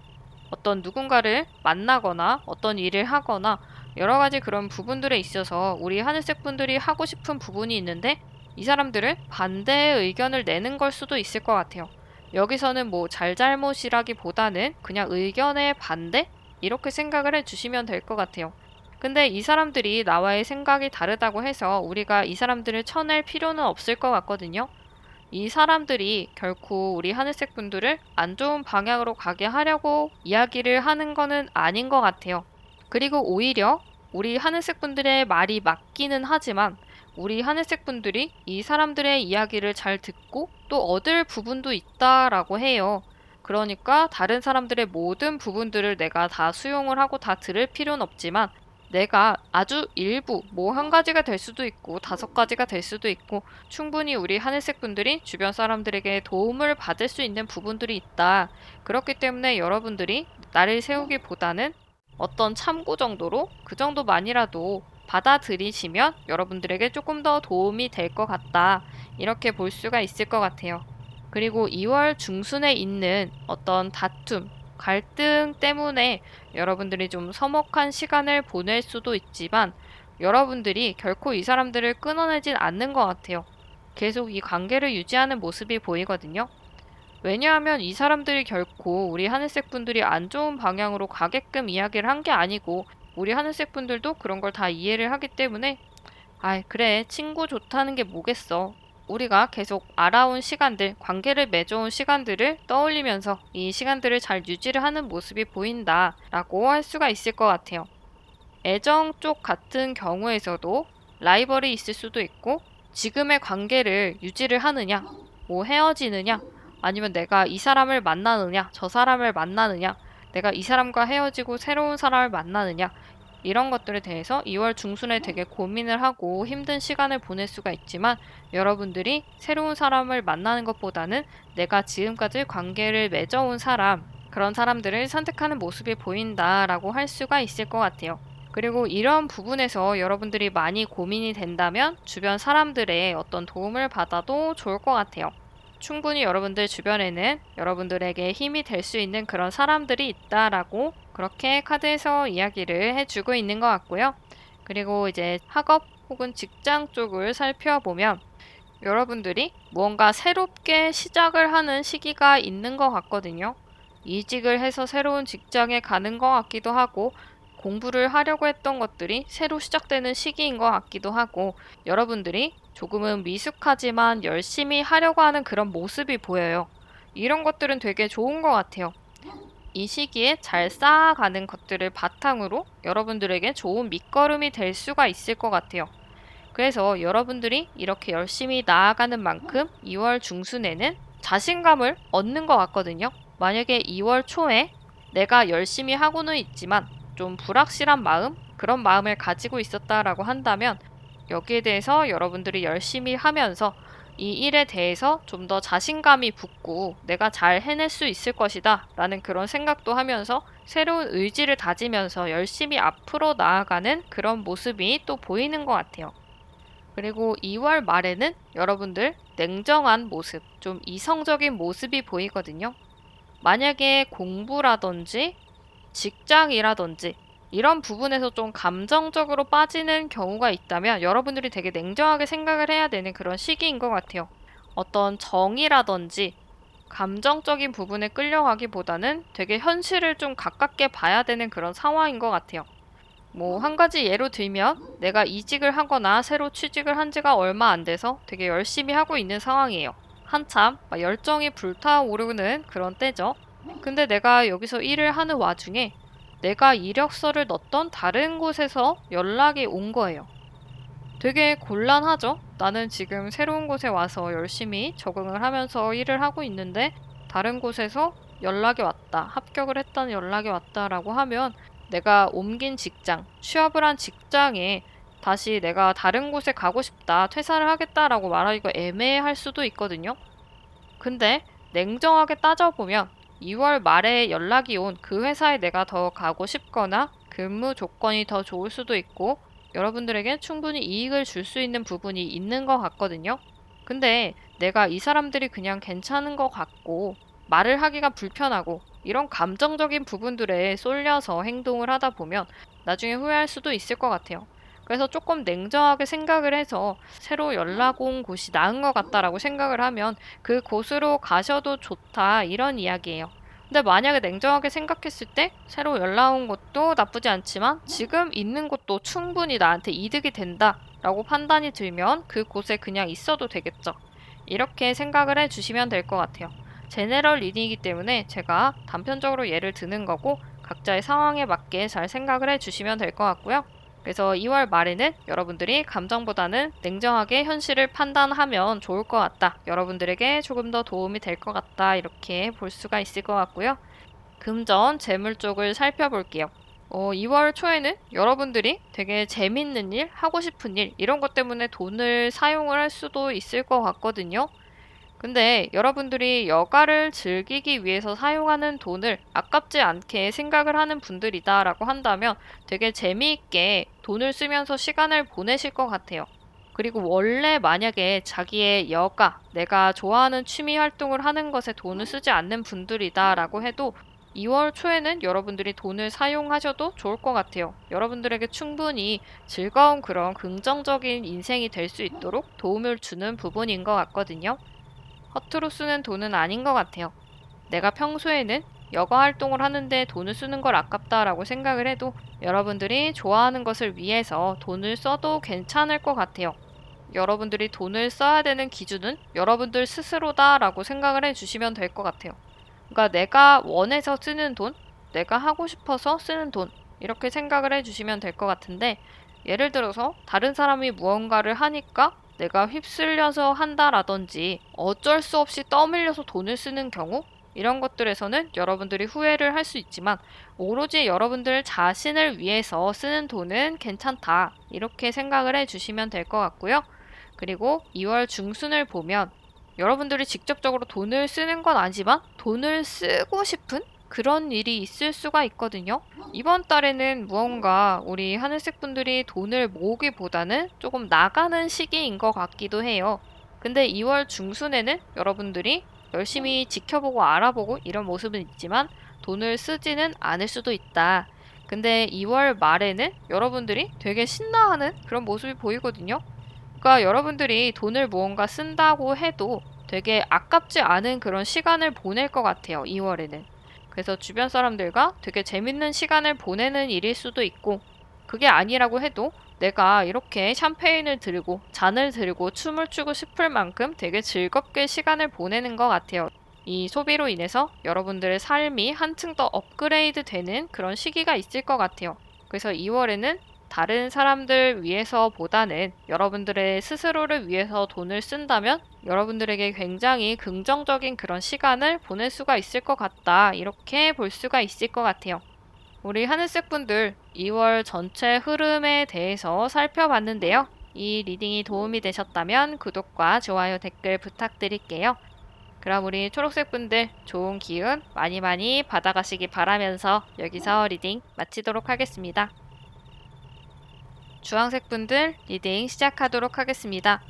어떤 누군가를 만나거나 어떤 일을 하거나 여러 가지 그런 부분들에 있어서 우리 하늘색 분들이 하고 싶은 부분이 있는데 이 사람들은 반대의 의견을 내는 걸 수도 있을 것 같아요. 여기서는 뭐 잘잘못이라기보다는 그냥 의견의 반대? 이렇게 생각을 해주시면 될 것 같아요. 근데 이 사람들이 나와의 생각이 다르다고 해서 우리가 이 사람들을 쳐낼 필요는 없을 것 같거든요. 이 사람들이 결코 우리 하늘색 분들을 안 좋은 방향으로 가게 하려고 이야기를 하는 거는 아닌 것 같아요. 그리고 오히려 우리 하늘색 분들의 말이 맞기는 하지만 우리 하늘색 분들이 이 사람들의 이야기를 잘 듣고 또 얻을 부분도 있다라고 해요. 그러니까 다른 사람들의 모든 부분들을 내가 다 수용을 하고 다 들을 필요는 없지만 내가 아주 일부, 뭐 한 가지가 될 수도 있고 5가지가 될 수도 있고 충분히 우리 하늘색 분들이 주변 사람들에게 도움을 받을 수 있는 부분들이 있다. 그렇기 때문에 여러분들이 나를 세우기보다는 어떤 참고 정도로 그 정도만이라도 받아들이시면 여러분들에게 조금 더 도움이 될 것 같다. 이렇게 볼 수가 있을 것 같아요. 그리고 2월 중순에 있는 어떤 다툼, 갈등 때문에 여러분들이 좀 서먹한 시간을 보낼 수도 있지만 여러분들이 결코 이 사람들을 끊어내진 않는 것 같아요. 계속 이 관계를 유지하는 모습이 보이거든요. 왜냐하면 이 사람들이 결코 우리 하늘색 분들이 안 좋은 방향으로 가게끔 이야기를 한 게 아니고 우리 하늘색 분들도 그런 걸 다 이해를 하기 때문에 아이 그래 친구 좋다는 게 뭐겠어. 우리가 계속 알아온 시간들, 관계를 맺어온 시간들을 떠올리면서 이 시간들을 잘 유지를 하는 모습이 보인다라고 할 수가 있을 것 같아요. 애정 쪽 같은 경우에서도 라이벌이 있을 수도 있고 지금의 관계를 유지를 하느냐, 뭐 헤어지느냐, 아니면 내가 이 사람을 만나느냐, 저 사람을 만나느냐, 내가 이 사람과 헤어지고 새로운 사람을 만나느냐, 이런 것들에 대해서 2월 중순에 되게 고민을 하고 힘든 시간을 보낼 수가 있지만 여러분들이 새로운 사람을 만나는 것보다는 내가 지금까지 관계를 맺어온 사람, 그런 사람들을 선택하는 모습이 보인다라고 할 수가 있을 것 같아요. 그리고 이런 부분에서 여러분들이 많이 고민이 된다면 주변 사람들의 어떤 도움을 받아도 좋을 것 같아요. 충분히 여러분들 주변에는 여러분들에게 힘이 될 수 있는 그런 사람들이 있다라고 그렇게 카드에서 이야기를 해주고 있는 것 같고요. 그리고 이제 학업 혹은 직장 쪽을 살펴보면 여러분들이 무언가 새롭게 시작을 하는 시기가 있는 것 같거든요. 이직을 해서 새로운 직장에 가는 것 같기도 하고 공부를 하려고 했던 것들이 새로 시작되는 시기인 것 같기도 하고 여러분들이 조금은 미숙하지만 열심히 하려고 하는 그런 모습이 보여요. 이런 것들은 되게 좋은 것 같아요. 이 시기에 잘 쌓아가는 것들을 바탕으로 여러분들에게 좋은 밑거름이 될 수가 있을 것 같아요. 그래서 여러분들이 이렇게 열심히 나아가는 만큼 2월 중순에는 자신감을 얻는 것 같거든요. 만약에 2월 초에 내가 열심히 하고는 있지만 좀 불확실한 마음, 그런 마음을 가지고 있었다라고 한다면 여기에 대해서 여러분들이 열심히 하면서 이 일에 대해서 좀 더 자신감이 붙고 내가 잘 해낼 수 있을 것이다 라는 그런 생각도 하면서 새로운 의지를 다지면서 열심히 앞으로 나아가는 그런 모습이 또 보이는 것 같아요. 그리고 2월 말에는 여러분들 냉정한 모습, 좀 이성적인 모습이 보이거든요. 만약에 공부라든지 직장이라든지 이런 부분에서 좀 감정적으로 빠지는 경우가 있다면 여러분들이 되게 냉정하게 생각을 해야 되는 그런 시기인 것 같아요. 어떤 정의라든지 감정적인 부분에 끌려가기보다는 되게 현실을 좀 가깝게 봐야 되는 그런 상황인 것 같아요. 뭐 한 가지 예로 들면 내가 이직을 하거나 새로 취직을 한 지가 얼마 안 돼서 되게 열심히 하고 있는 상황이에요. 한참 막 열정이 불타오르는 그런 때죠. 근데 내가 여기서 일을 하는 와중에 내가 이력서를 넣었던 다른 곳에서 연락이 온 거예요. 되게 곤란하죠? 나는 지금 새로운 곳에 와서 열심히 적응을 하면서 일을 하고 있는데 다른 곳에서 연락이 왔다. 합격을 했다는 연락이 왔다라고 하면 내가 옮긴 직장, 취업을 한 직장에 다시 내가 다른 곳에 가고 싶다, 퇴사를 하겠다라고 말하기가 애매할 수도 있거든요. 근데 냉정하게 따져보면 2월 말에 연락이 온 그 회사에 내가 더 가고 싶거나 근무 조건이 더 좋을 수도 있고 여러분들에게 충분히 이익을 줄 수 있는 부분이 있는 것 같거든요. 근데 내가 이 사람들이 그냥 괜찮은 것 같고 말을 하기가 불편하고 이런 감정적인 부분들에 쏠려서 행동을 하다 보면 나중에 후회할 수도 있을 것 같아요. 그래서 조금 냉정하게 생각을 해서 새로 연락 온 곳이 나은 것 같다라고 생각을 하면 그 곳으로 가셔도 좋다 이런 이야기예요. 근데 만약에 냉정하게 생각했을 때 새로 연락 온 곳도 나쁘지 않지만 지금 있는 곳도 충분히 나한테 이득이 된다라고 판단이 들면 그 곳에 그냥 있어도 되겠죠. 이렇게 생각을 해주시면 될 것 같아요. 제네럴 리딩이기 때문에 제가 단편적으로 예를 드는 거고 각자의 상황에 맞게 잘 생각을 해주시면 될 것 같고요. 그래서 2월 말에는 여러분들이 감정보다는 냉정하게 현실을 판단하면 좋을 것 같다. 여러분들에게 조금 더 도움이 될 것 같다. 이렇게 볼 수가 있을 것 같고요. 금전, 재물 쪽을 살펴볼게요. 2월 초에는 여러분들이 되게 재밌는 일, 하고 싶은 일, 이런 것 때문에 돈을 사용을 할 수도 있을 것 같거든요. 근데 여러분들이 여가를 즐기기 위해서 사용하는 돈을 아깝지 않게 생각을 하는 분들이다라고 한다면 되게 재미있게 돈을 쓰면서 시간을 보내실 것 같아요. 그리고 원래 만약에 자기의 여가, 내가 좋아하는 취미 활동을 하는 것에 돈을 쓰지 않는 분들이다라고 해도 2월 초에는 여러분들이 돈을 사용하셔도 좋을 것 같아요. 여러분들에게 충분히 즐거운 그런 긍정적인 인생이 될 수 있도록 도움을 주는 부분인 것 같거든요. 허투루 쓰는 돈은 아닌 것 같아요. 내가 평소에는 여가 활동을 하는데 돈을 쓰는 걸 아깝다라고 생각을 해도 여러분들이 좋아하는 것을 위해서 돈을 써도 괜찮을 것 같아요. 여러분들이 돈을 써야 되는 기준은 여러분들 스스로다라고 생각을 해주시면 될 것 같아요. 그러니까 내가 원해서 쓰는 돈, 내가 하고 싶어서 쓰는 돈, 이렇게 생각을 해주시면 될 것 같은데 예를 들어서 다른 사람이 무언가를 하니까 내가 휩쓸려서 한다라든지 어쩔 수 없이 떠밀려서 돈을 쓰는 경우 이런 것들에서는 여러분들이 후회를 할 수 있지만 오로지 여러분들 자신을 위해서 쓰는 돈은 괜찮다. 이렇게 생각을 해주시면 될 것 같고요. 그리고 2월 중순을 보면 여러분들이 직접적으로 돈을 쓰는 건 아니지만 돈을 쓰고 싶은 그런 일이 있을 수가 있거든요. 이번 달에는 무언가 우리 하늘색 분들이 돈을 모으기보다는 조금 나가는 시기인 것 같기도 해요. 근데 2월 중순에는 여러분들이 열심히 지켜보고 알아보고 이런 모습은 있지만 돈을 쓰지는 않을 수도 있다. 근데 2월 말에는 여러분들이 되게 신나하는 그런 모습이 보이거든요. 그러니까 여러분들이 돈을 무언가 쓴다고 해도 되게 아깝지 않은 그런 시간을 보낼 것 같아요. 2월에는. 그래서 주변 사람들과 되게 재밌는 시간을 보내는 일일 수도 있고 그게 아니라고 해도 내가 이렇게 샴페인을 들고 잔을 들고 춤을 추고 싶을 만큼 되게 즐겁게 시간을 보내는 것 같아요. 이 소비로 인해서 여러분들의 삶이 한층 더 업그레이드 되는 그런 시기가 있을 것 같아요. 그래서 2월에는 다른 사람들 위해서보다는 여러분들의 스스로를 위해서 돈을 쓴다면 여러분들에게 굉장히 긍정적인 그런 시간을 보낼 수가 있을 것 같다. 이렇게 볼 수가 있을 것 같아요. 우리 하늘색 분들 2월 전체 흐름에 대해서 살펴봤는데요. 이 리딩이 도움이 되셨다면 구독과 좋아요, 댓글 부탁드릴게요. 그럼 우리 초록색 분들 좋은 기운 많이 많이 받아가시기 바라면서 여기서 리딩 마치도록 하겠습니다. 주황색 분들 리딩 시작하도록 하겠습니다.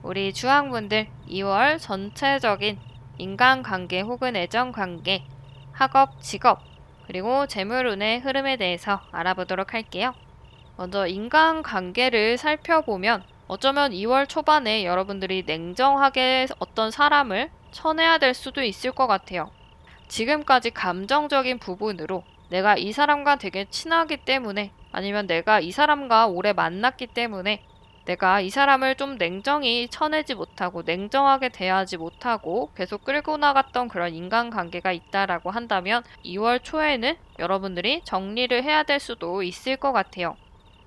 우리 주황분들 2월 전체적인 인간관계 혹은 애정관계, 학업, 직업, 그리고 재물운의 흐름에 대해서 알아보도록 할게요. 먼저 인간관계를 살펴보면 어쩌면 2월 초반에 여러분들이 냉정하게 어떤 사람을 쳐내야 될 수도 있을 것 같아요. 지금까지 감정적인 부분으로 내가 이 사람과 되게 친하기 때문에 아니면 내가 이 사람과 오래 만났기 때문에 내가 이 사람을 좀 냉정히 쳐내지 못하고 냉정하게 대하지 못하고 계속 끌고 나갔던 그런 인간관계가 있다라고 한다면 2월 초에는 여러분들이 정리를 해야 될 수도 있을 것 같아요.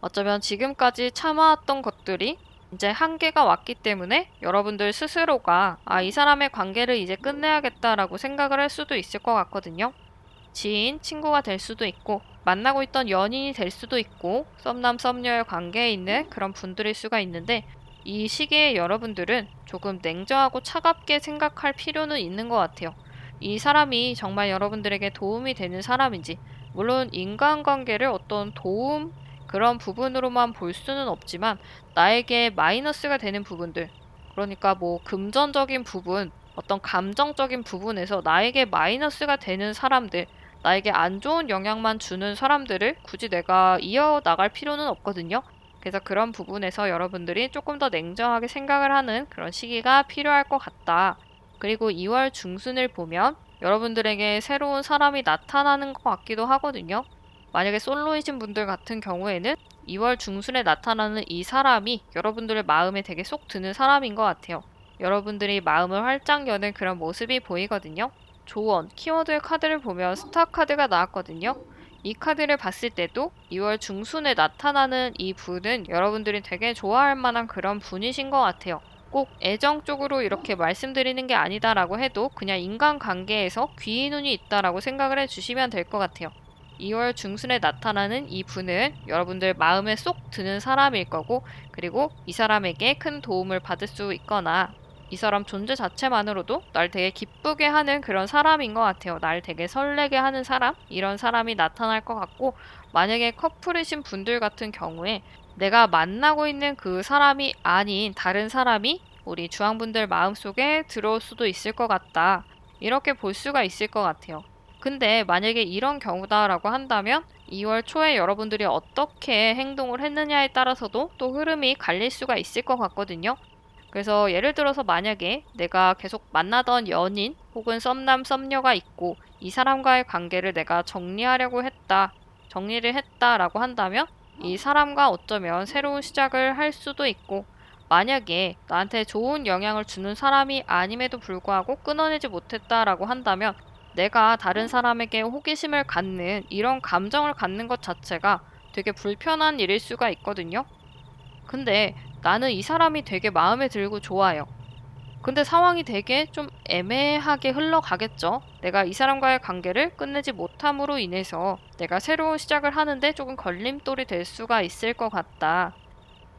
어쩌면 지금까지 참아왔던 것들이 이제 한계가 왔기 때문에 여러분들 스스로가 이 사람의 관계를 이제 끝내야겠다라고 생각을 할 수도 있을 것 같거든요. 지인, 친구가 될 수도 있고 만나고 있던 연인이 될 수도 있고 썸남, 썸녀의 관계에 있는 그런 분들일 수가 있는데 이 시기에 여러분들은 조금 냉정하고 차갑게 생각할 필요는 있는 것 같아요. 이 사람이 정말 여러분들에게 도움이 되는 사람인지 물론 인간관계를 어떤 도움 그런 부분으로만 볼 수는 없지만 나에게 마이너스가 되는 부분들 그러니까 뭐 금전적인 부분 어떤 감정적인 부분에서 나에게 마이너스가 되는 사람들 나에게 안 좋은 영향만 주는 사람들을 굳이 내가 이어나갈 필요는 없거든요. 그래서 그런 부분에서 여러분들이 조금 더 냉정하게 생각을 하는 그런 시기가 필요할 것 같다. 그리고 2월 중순을 보면 여러분들에게 새로운 사람이 나타나는 것 같기도 하거든요. 만약에 솔로이신 분들 같은 경우에는 2월 중순에 나타나는 이 사람이 여러분들의 마음에 되게 쏙 드는 사람인 것 같아요. 여러분들이 마음을 활짝 여는 그런 모습이 보이거든요. 조언, 키워드의 카드를 보면 스타 카드가 나왔거든요. 이 카드를 봤을 때도 2월 중순에 나타나는 이 분은 여러분들이 되게 좋아할 만한 그런 분이신 것 같아요. 꼭 애정 쪽으로 이렇게 말씀드리는 게 아니다라고 해도 그냥 인간관계에서 귀인 운이 있다라고 생각을 해주시면 될 것 같아요. 2월 중순에 나타나는 이 분은 여러분들 마음에 쏙 드는 사람일 거고 그리고 이 사람에게 큰 도움을 받을 수 있거나 이 사람 존재 자체만으로도 날 되게 기쁘게 하는 그런 사람인 것 같아요. 날 되게 설레게 하는 사람? 이런 사람이 나타날 것 같고 만약에 커플이신 분들 같은 경우에 내가 만나고 있는 그 사람이 아닌 다른 사람이 우리 주황분들 마음속에 들어올 수도 있을 것 같다. 이렇게 볼 수가 있을 것 같아요. 근데 만약에 이런 경우다라고 한다면 2월 초에 여러분들이 어떻게 행동을 했느냐에 따라서도 또 흐름이 갈릴 수가 있을 것 같거든요. 그래서 예를 들어서 만약에 내가 계속 만나던 연인 혹은 썸남 썸녀가 있고 이 사람과의 관계를 내가 정리하려고 했다, 정리를 했다라고 한다면 이 사람과 어쩌면 새로운 시작을 할 수도 있고 만약에 나한테 좋은 영향을 주는 사람이 아님에도 불구하고 끊어내지 못했다라고 한다면 내가 다른 사람에게 호기심을 갖는 이런 감정을 갖는 것 자체가 되게 불편한 일일 수가 있거든요. 근데 나는 이 사람이 되게 마음에 들고 좋아요. 근데 상황이 되게 좀 애매하게 흘러가겠죠. 내가 이 사람과의 관계를 끝내지 못함으로 인해서 내가 새로운 시작을 하는데 조금 걸림돌이 될 수가 있을 것 같다.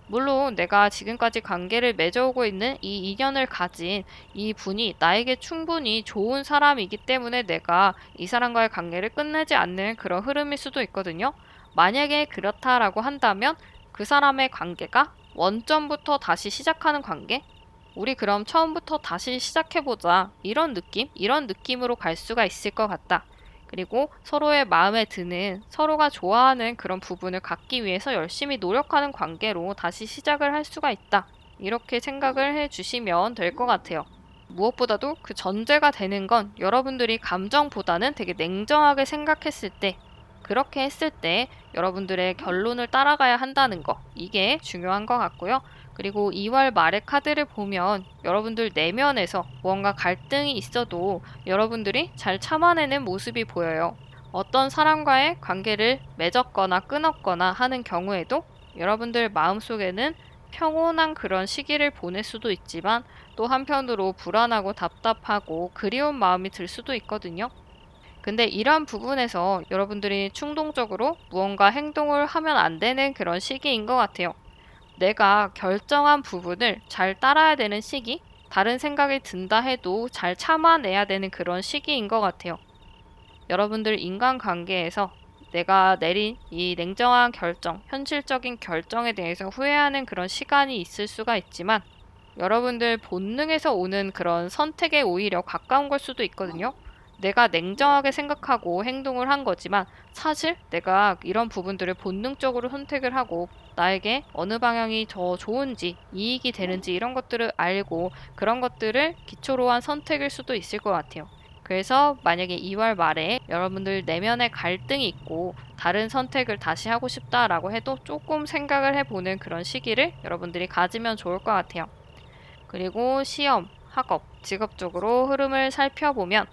물론 내가 지금까지 관계를 맺어오고 있는 이 인연을 가진 이 분이 나에게 충분히 좋은 사람이기 때문에 내가 이 사람과의 관계를 끝내지 않는 그런 흐름일 수도 있거든요. 만약에 그렇다라고 한다면 그 사람의 관계가 원점부터 다시 시작하는 관계? 우리 그럼 처음부터 다시 시작해보자. 이런 느낌? 이런 느낌으로 갈 수가 있을 것 같다. 그리고 서로의 마음에 드는, 서로가 좋아하는 그런 부분을 갖기 위해서 열심히 노력하는 관계로 다시 시작을 할 수가 있다. 이렇게 생각을 해주시면 될 것 같아요. 무엇보다도 그 전제가 되는 건 여러분들이 감정보다는 되게 냉정하게 생각했을 때, 그렇게 했을 때 여러분들의 결론을 따라가야 한다는 거. 이게 중요한 것 같고요. 그리고 2월 말의 카드를 보면 여러분들 내면에서 무언가 갈등이 있어도 여러분들이 잘 참아내는 모습이 보여요. 어떤 사람과의 관계를 맺었거나 끊었거나 하는 경우에도 여러분들 마음속에는 평온한 그런 시기를 보낼 수도 있지만 또 한편으로 불안하고 답답하고 그리운 마음이 들 수도 있거든요. 근데 이러한 부분에서 여러분들이 충동적으로 무언가 행동을 하면 안 되는 그런 시기인 것 같아요. 내가 결정한 부분을 잘 따라야 되는 시기, 다른 생각이 든다 해도 잘 참아내야 되는 그런 시기인 것 같아요. 여러분들 인간관계에서 내가 내린 이 냉정한 결정, 현실적인 결정에 대해서 후회하는 그런 시간이 있을 수가 있지만 여러분들 본능에서 오는 그런 선택에 오히려 가까운 걸 수도 있거든요. 내가 냉정하게 생각하고 행동을 한 거지만 사실 내가 이런 부분들을 본능적으로 선택을 하고 나에게 어느 방향이 더 좋은지 이익이 되는지 이런 것들을 알고 그런 것들을 기초로 한 선택일 수도 있을 것 같아요. 그래서 만약에 2월 말에 여러분들 내면에 갈등이 있고 다른 선택을 다시 하고 싶다라고 해도 조금 생각을 해보는 그런 시기를 여러분들이 가지면 좋을 것 같아요. 그리고 시험, 학업, 직업 쪽으로 흐름을 살펴보면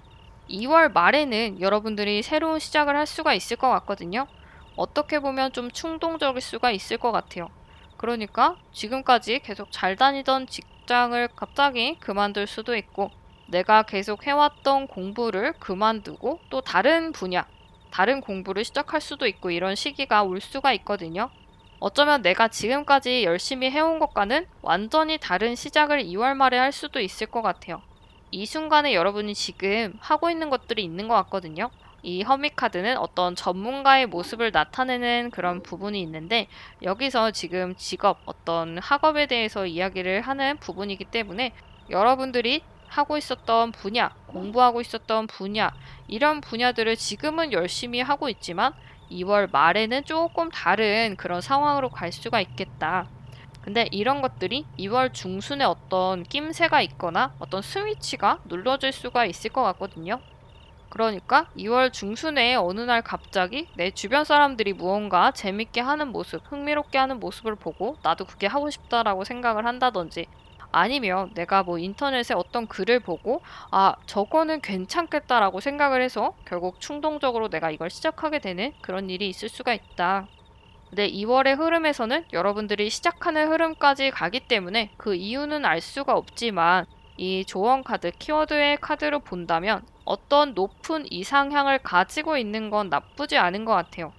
2월 말에는 여러분들이 새로운 시작을 할 수가 있을 것 같거든요. 어떻게 보면 좀 충동적일 수가 있을 것 같아요. 그러니까 지금까지 계속 잘 다니던 직장을 갑자기 그만둘 수도 있고 내가 계속 해왔던 공부를 그만두고 또 다른 분야, 다른 공부를 시작할 수도 있고 이런 시기가 올 수가 있거든요. 어쩌면 내가 지금까지 열심히 해온 것과는 완전히 다른 시작을 2월 말에 할 수도 있을 것 같아요. 이 순간에 여러분이 지금 하고 있는 것들이 있는 것 같거든요. 이 허미카드는 어떤 전문가의 모습을 나타내는 그런 부분이 있는데 여기서 지금 직업, 어떤 학업에 대해서 이야기를 하는 부분이기 때문에 여러분들이 하고 있었던 분야, 공부하고 있었던 분야, 이런 분야들을 지금은 열심히 하고 있지만 2월 말에는 조금 다른 그런 상황으로 갈 수가 있겠다. 근데 이런 것들이 2월 중순에 어떤 낌새가 있거나 어떤 스위치가 눌러질 수가 있을 것 같거든요. 그러니까 2월 중순에 어느 날 갑자기 내 주변 사람들이 무언가 재밌게 하는 모습, 흥미롭게 하는 모습을 보고 나도 그게 하고 싶다라고 생각을 한다든지 아니면 내가 뭐 인터넷에 어떤 글을 보고 아, 저거는 괜찮겠다라고 생각을 해서 결국 충동적으로 내가 이걸 시작하게 되는 그런 일이 있을 수가 있다. 근데 2월의 흐름에서는 여러분들이 시작하는 흐름까지 가기 때문에 그 이유는 알 수가 없지만 이 조언 카드, 키워드의 카드로 본다면 어떤 높은 이상향을 가지고 있는 건 나쁘지 않은 것 같아요.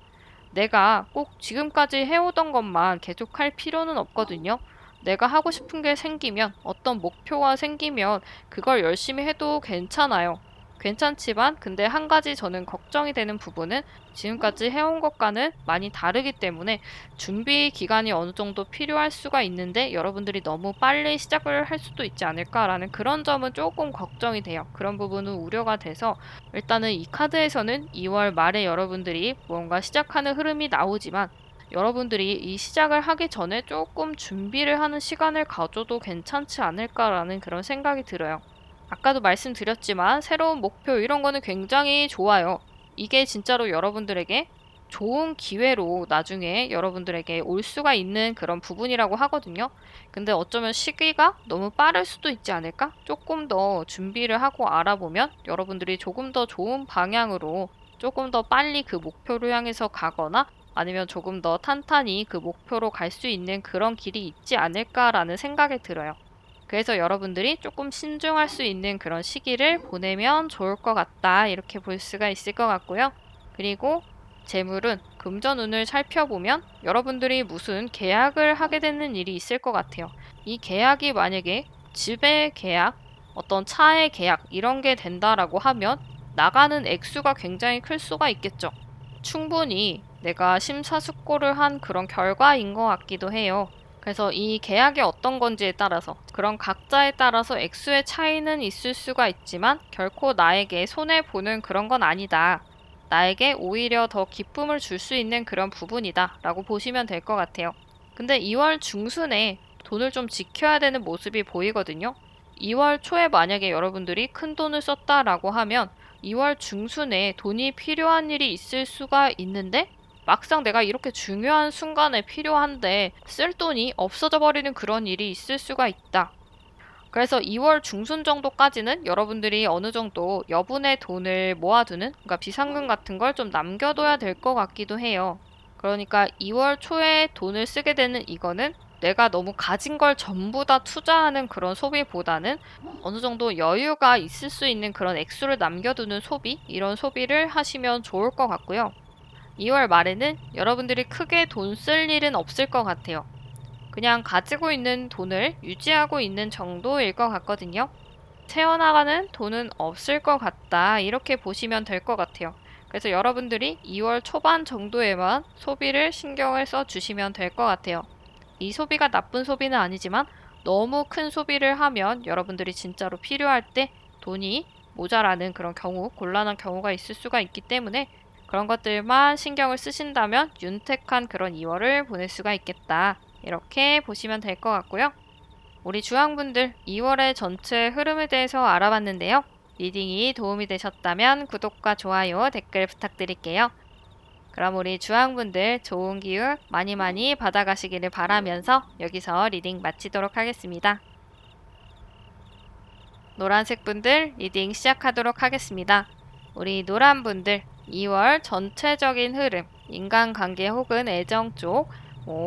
내가 꼭 지금까지 해오던 것만 계속할 필요는 없거든요. 내가 하고 싶은 게 생기면, 어떤 목표가 생기면 그걸 열심히 해도 괜찮아요. 괜찮지만, 근데 한 가지 저는 걱정이 되는 부분은 지금까지 해온 것과는 많이 다르기 때문에 준비 기간이 어느 정도 필요할 수가 있는데 여러분들이 너무 빨리 시작을 할 수도 있지 않을까라는 그런 점은 조금 걱정이 돼요. 그런 부분은 우려가 돼서 일단은 이 카드에서는 2월 말에 여러분들이 뭔가 시작하는 흐름이 나오지만 여러분들이 이 시작을 하기 전에 조금 준비를 하는 시간을 가져도 괜찮지 않을까라는 그런 생각이 들어요. 아까도 말씀드렸지만 새로운 목표 이런 거는 굉장히 좋아요. 이게 진짜로 여러분들에게 좋은 기회로 나중에 여러분들에게 올 수가 있는 그런 부분이라고 하거든요. 근데 어쩌면 시기가 너무 빠를 수도 있지 않을까? 조금 더 준비를 하고 알아보면 여러분들이 조금 더 좋은 방향으로 조금 더 빨리 그 목표를 향해서 가거나 아니면 조금 더 탄탄히 그 목표로 갈 수 있는 그런 길이 있지 않을까라는 생각이 들어요. 그래서 여러분들이 조금 신중할 수 있는 그런 시기를 보내면 좋을 것 같다. 이렇게 볼 수가 있을 것 같고요. 그리고 재물은 금전운을 살펴보면 여러분들이 무슨 계약을 하게 되는 일이 있을 것 같아요. 이 계약이 만약에 집의 계약, 어떤 차의 계약 이런 게 된다라고 하면 나가는 액수가 굉장히 클 수가 있겠죠. 충분히 내가 심사숙고를 한 그런 결과인 것 같기도 해요. 그래서 이 계약이 어떤 건지에 따라서 그런 각자에 따라서 액수의 차이는 있을 수가 있지만 결코 나에게 손해보는 그런 건 아니다. 나에게 오히려 더 기쁨을 줄 수 있는 그런 부분이다 라고 보시면 될 것 같아요. 근데 2월 중순에 돈을 좀 지켜야 되는 모습이 보이거든요. 2월 초에 만약에 여러분들이 큰 돈을 썼다라고 하면 2월 중순에 돈이 필요한 일이 있을 수가 있는데 막상 내가 이렇게 중요한 순간에 필요한데 쓸 돈이 없어져 버리는 그런 일이 있을 수가 있다. 그래서 2월 중순 정도까지는 여러분들이 어느 정도 여분의 돈을 모아두는, 그러니까 비상금 같은 걸 좀 남겨둬야 될 것 같기도 해요. 그러니까 2월 초에 돈을 쓰게 되는 이거는 내가 너무 가진 걸 전부 다 투자하는 그런 소비보다는 어느 정도 여유가 있을 수 있는 그런 액수를 남겨두는 소비, 이런 소비를 하시면 좋을 것 같고요. 2월 말에는 여러분들이 크게 돈 쓸 일은 없을 것 같아요. 그냥 가지고 있는 돈을 유지하고 있는 정도일 것 같거든요. 새어나가는 돈은 없을 것 같다. 이렇게 보시면 될 것 같아요. 그래서 여러분들이 2월 초반 정도에만 소비를 신경을 써 주시면 될 것 같아요. 이 소비가 나쁜 소비는 아니지만 너무 큰 소비를 하면 여러분들이 진짜로 필요할 때 돈이 모자라는 그런 경우, 곤란한 경우가 있을 수가 있기 때문에 그런 것들만 신경을 쓰신다면 윤택한 그런 2월을 보낼 수가 있겠다. 이렇게 보시면 될 것 같고요. 우리 주황분들 2월의 전체 흐름에 대해서 알아봤는데요. 리딩이 도움이 되셨다면 구독과 좋아요, 댓글 부탁드릴게요. 그럼 우리 주황분들 좋은 기운 많이 많이 받아가시기를 바라면서 여기서 리딩 마치도록 하겠습니다. 노란색 분들 리딩 시작하도록 하겠습니다. 우리 노란분들 2월 전체적인 흐름, 인간관계 혹은 애정 쪽,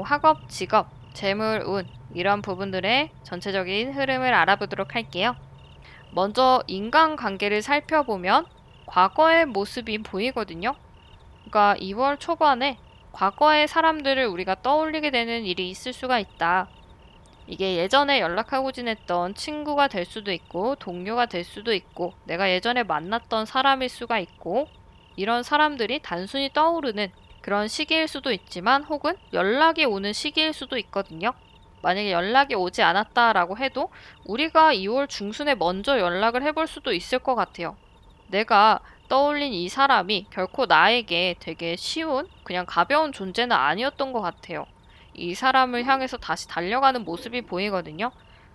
학업, 직업, 재물, 운 이런 부분들의 전체적인 흐름을 알아보도록 할게요. 먼저 인간관계를 살펴보면 과거의 모습이 보이거든요. 그러니까 2월 초반에 과거의 사람들을 우리가 떠올리게 되는 일이 있을 수가 있다. 이게 예전에 연락하고 지냈던 친구가 될 수도 있고 동료가 될 수도 있고 내가 예전에 만났던 사람일 수가 있고 이런 사람들이 단순히 떠오르는 그런 시기일 수도 있지만 혹은 연락이 오는 시기일 수도 있거든요. 만약에 연락이 오지 않았다라고 해도 우리가 2월 중순에 먼저 연락을 해볼 수도 있을 것 같아요. 내가 떠올린 이 사람이 결코 나에게 되게 쉬운 그냥 가벼운 존재는 아니었던 것 같아요. 이 사람을 향해서 다시 달려가는 모습이 보이거든요.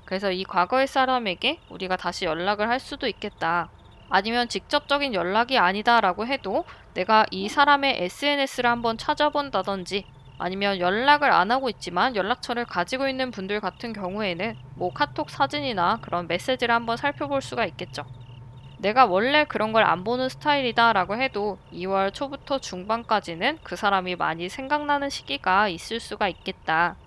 그래서 이 과거의 사람에게 우리가 다시 연락을 할 수도 있겠다. 아니면 직접적인 연락이 아니다라고 해도 내가 이 사람의 SNS를 한번 찾아본다든지 아니면 연락을 안 하고 있지만 연락처를 가지고 있는 분들 같은 경우에는 카톡 사진이나 그런 메시지를 한번 살펴볼 수가 있겠죠. 내가 원래 그런 걸 안 보는 스타일이다 라고 해도 2월 초부터 중반까지는 그 사람이 많이 생각나는 시기가 있을 수가 있겠다.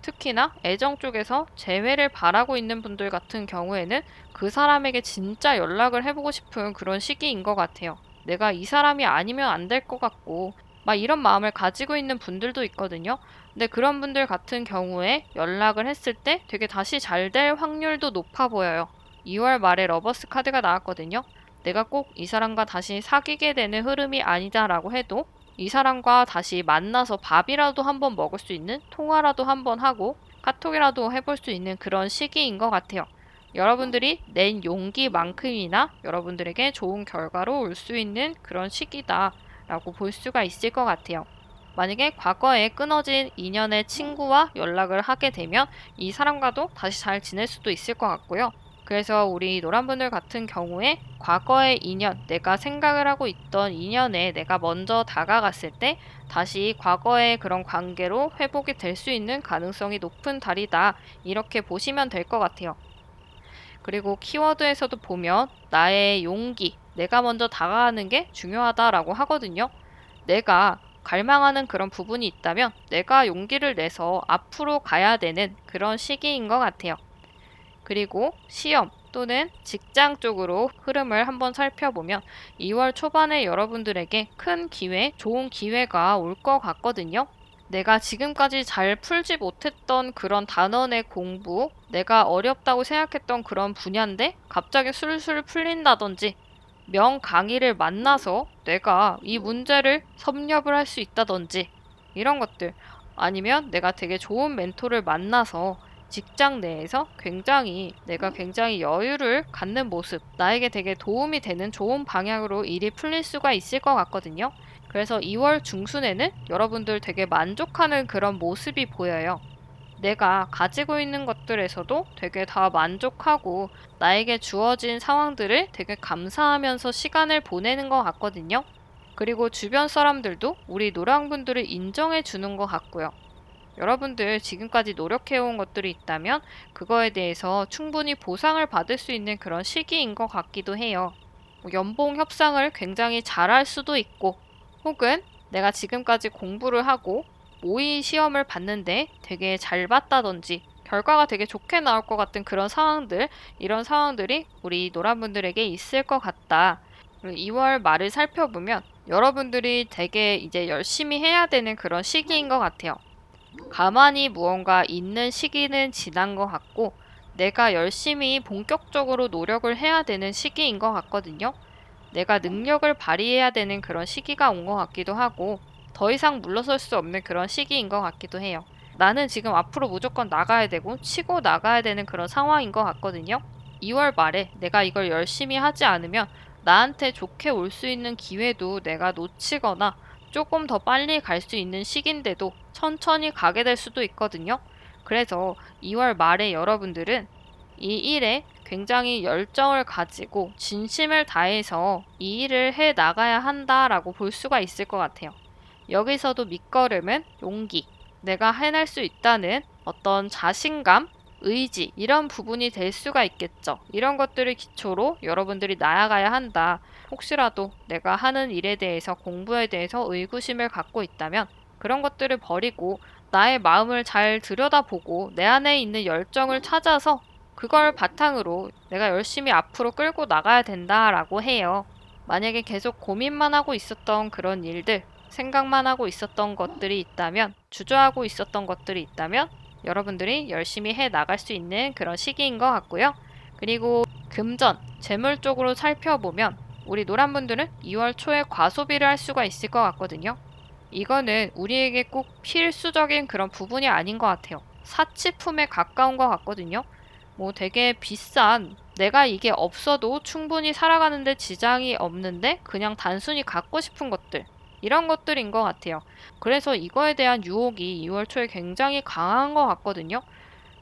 특히나 애정 쪽에서 재회를 바라고 있는 분들 같은 경우에는 그 사람에게 진짜 연락을 해보고 싶은 그런 시기인 것 같아요. 내가 이 사람이 아니면 안 될 것 같고 막 이런 마음을 가지고 있는 분들도 있거든요. 근데 그런 분들 같은 경우에 연락을 했을 때 되게 다시 잘 될 확률도 높아 보여요. 2월 말에 러버스 카드가 나왔거든요. 내가 꼭 이 사람과 다시 사귀게 되는 흐름이 아니다라고 해도 이 사람과 다시 만나서 밥이라도 한번 먹을 수 있는, 통화라도 한번 하고 카톡이라도 해볼 수 있는 그런 시기인 것 같아요. 여러분들이 낸 용기만큼이나 여러분들에게 좋은 결과로 올 수 있는 그런 시기다 라고 볼 수가 있을 것 같아요. 만약에 과거에 끊어진 인연의 친구와 연락을 하게 되면 이 사람과도 다시 잘 지낼 수도 있을 것 같고요. 그래서 우리 노란분들 같은 경우에 과거의 인연, 내가 생각을 하고 있던 인연에 내가 먼저 다가갔을 때 다시 과거의 그런 관계로 회복이 될 수 있는 가능성이 높은 달이다. 이렇게 보시면 될 것 같아요. 그리고 키워드에서도 보면 나의 용기, 내가 먼저 다가가는 게 중요하다라고 하거든요. 내가 갈망하는 그런 부분이 있다면 내가 용기를 내서 앞으로 가야 되는 그런 시기인 것 같아요. 그리고 시험 또는 직장 쪽으로 흐름을 한번 살펴보면 2월 초반에 여러분들에게 큰 기회, 좋은 기회가 올 것 같거든요. 내가 지금까지 잘 풀지 못했던 그런 단원의 공부, 내가 어렵다고 생각했던 그런 분야인데 갑자기 술술 풀린다든지 명 강의를 만나서 내가 이 문제를 섭렵을 할 수 있다든지 이런 것들, 아니면 내가 되게 좋은 멘토를 만나서 직장 내에서 내가 굉장히 여유를 갖는 모습, 나에게 되게 도움이 되는 좋은 방향으로 일이 풀릴 수가 있을 것 같거든요. 그래서 2월 중순에는 여러분들 되게 만족하는 그런 모습이 보여요. 내가 가지고 있는 것들에서도 되게 다 만족하고 나에게 주어진 상황들을 되게 감사하면서 시간을 보내는 것 같거든요. 그리고 주변 사람들도 우리 노랑분들을 인정해 주는 것 같고요. 여러분들 지금까지 노력해온 것들이 있다면 그거에 대해서 충분히 보상을 받을 수 있는 그런 시기인 것 같기도 해요. 연봉 협상을 굉장히 잘할 수도 있고, 혹은 내가 지금까지 공부를 하고 모의 시험을 봤는데 되게 잘 봤다든지 결과가 되게 좋게 나올 것 같은 그런 상황들, 이런 상황들이 우리 노란분들에게 있을 것 같다. 2월 말을 살펴보면 여러분들이 되게 이제 열심히 해야 되는 그런 시기인 것 같아요. 가만히 무언가 있는 시기는 지난 것 같고 내가 열심히 본격적으로 노력을 해야 되는 시기인 것 같거든요. 내가 능력을 발휘해야 되는 그런 시기가 온 것 같기도 하고 더 이상 물러설 수 없는 그런 시기인 것 같기도 해요. 나는 지금 앞으로 무조건 나가야 되고 치고 나가야 되는 그런 상황인 것 같거든요. 2월 말에 내가 이걸 열심히 하지 않으면 나한테 좋게 올 수 있는 기회도 내가 놓치거나 조금 더 빨리 갈 수 있는 시기인데도 천천히 가게 될 수도 있거든요. 그래서 2월 말에 여러분들은 이 일에 굉장히 열정을 가지고 진심을 다해서 이 일을 해 나가야 한다라고 볼 수가 있을 것 같아요. 여기서도 밑거름은 용기, 내가 해낼 수 있다는 어떤 자신감, 의지, 이런 부분이 될 수가 있겠죠. 이런 것들을 기초로 여러분들이 나아가야 한다. 혹시라도 내가 하는 일에 대해서, 공부에 대해서 의구심을 갖고 있다면 그런 것들을 버리고 나의 마음을 잘 들여다보고 내 안에 있는 열정을 찾아서 그걸 바탕으로 내가 열심히 앞으로 끌고 나가야 된다라고 해요. 만약에 계속 고민만 하고 있었던 그런 일들, 생각만 하고 있었던 것들이 있다면, 주저하고 있었던 것들이 있다면 여러분들이 열심히 해 나갈 수 있는 그런 시기인 것 같고요. 그리고 금전, 재물 쪽으로 살펴보면 우리 노란분들은 2월 초에 과소비를 할 수가 있을 것 같거든요. 이거는 우리에게 꼭 필수적인 그런 부분이 아닌 것 같아요. 사치품에 가까운 것 같거든요. 뭐 되게 비싼, 내가 이게 없어도 충분히 살아가는데 지장이 없는데 그냥 단순히 갖고 싶은 것들, 이런 것들인 것 같아요. 그래서 이거에 대한 유혹이 2월 초에 굉장히 강한 것 같거든요.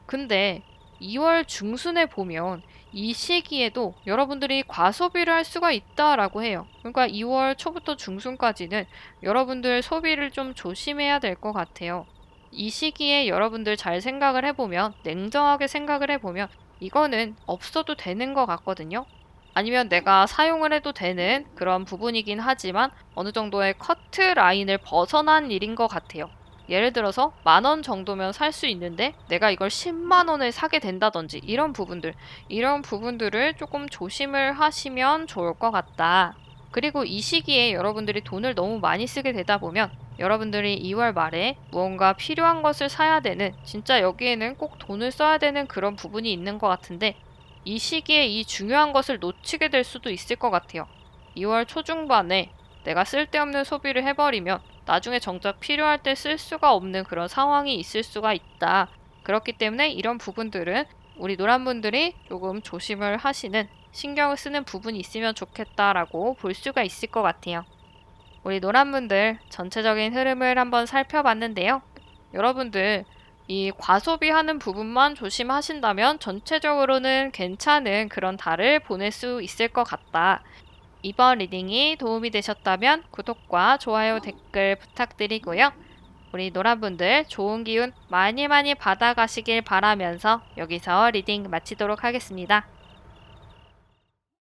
근데 2월 중순에 보면 이 시기에도 여러분들이 과소비를 할 수가 있다라고 해요. 그러니까 2월 초부터 중순까지는 여러분들 소비를 좀 조심해야 될 것 같아요. 이 시기에 여러분들 잘 생각을 해보면, 냉정하게 생각을 해보면 이거는 없어도 되는 것 같거든요. 아니면 내가 사용을 해도 되는 그런 부분이긴 하지만 어느 정도의 커트 라인을 벗어난 일인 것 같아요. 예를 들어서 10,000원 정도면 살 수 있는데 내가 이걸 10만 원에 사게 된다든지 이런 부분들을 조금 조심을 하시면 좋을 것 같다. 그리고 이 시기에 여러분들이 돈을 너무 많이 쓰게 되다 보면 여러분들이 2월 말에 무언가 필요한 것을 사야 되는, 진짜 여기에는 꼭 돈을 써야 되는 그런 부분이 있는 것 같은데 이 시기에 이 중요한 것을 놓치게 될 수도 있을 것 같아요. 2월 초중반에 내가 쓸데없는 소비를 해버리면 나중에 정작 필요할 때 쓸 수가 없는 그런 상황이 있을 수가 있다. 그렇기 때문에 이런 부분들은 우리 노란분들이 조금 조심을 하시는, 신경을 쓰는 부분이 있으면 좋겠다라고 볼 수가 있을 것 같아요. 우리 노란분들 전체적인 흐름을 한번 살펴봤는데요. 여러분들 이 과소비하는 부분만 조심하신다면 전체적으로는 괜찮은 그런 달을 보낼 수 있을 것 같다. 이번 리딩이 도움이 되셨다면 구독과 좋아요, 댓글 부탁드리고요. 우리 노란분들 좋은 기운 많이 많이 받아가시길 바라면서 여기서 리딩 마치도록 하겠습니다.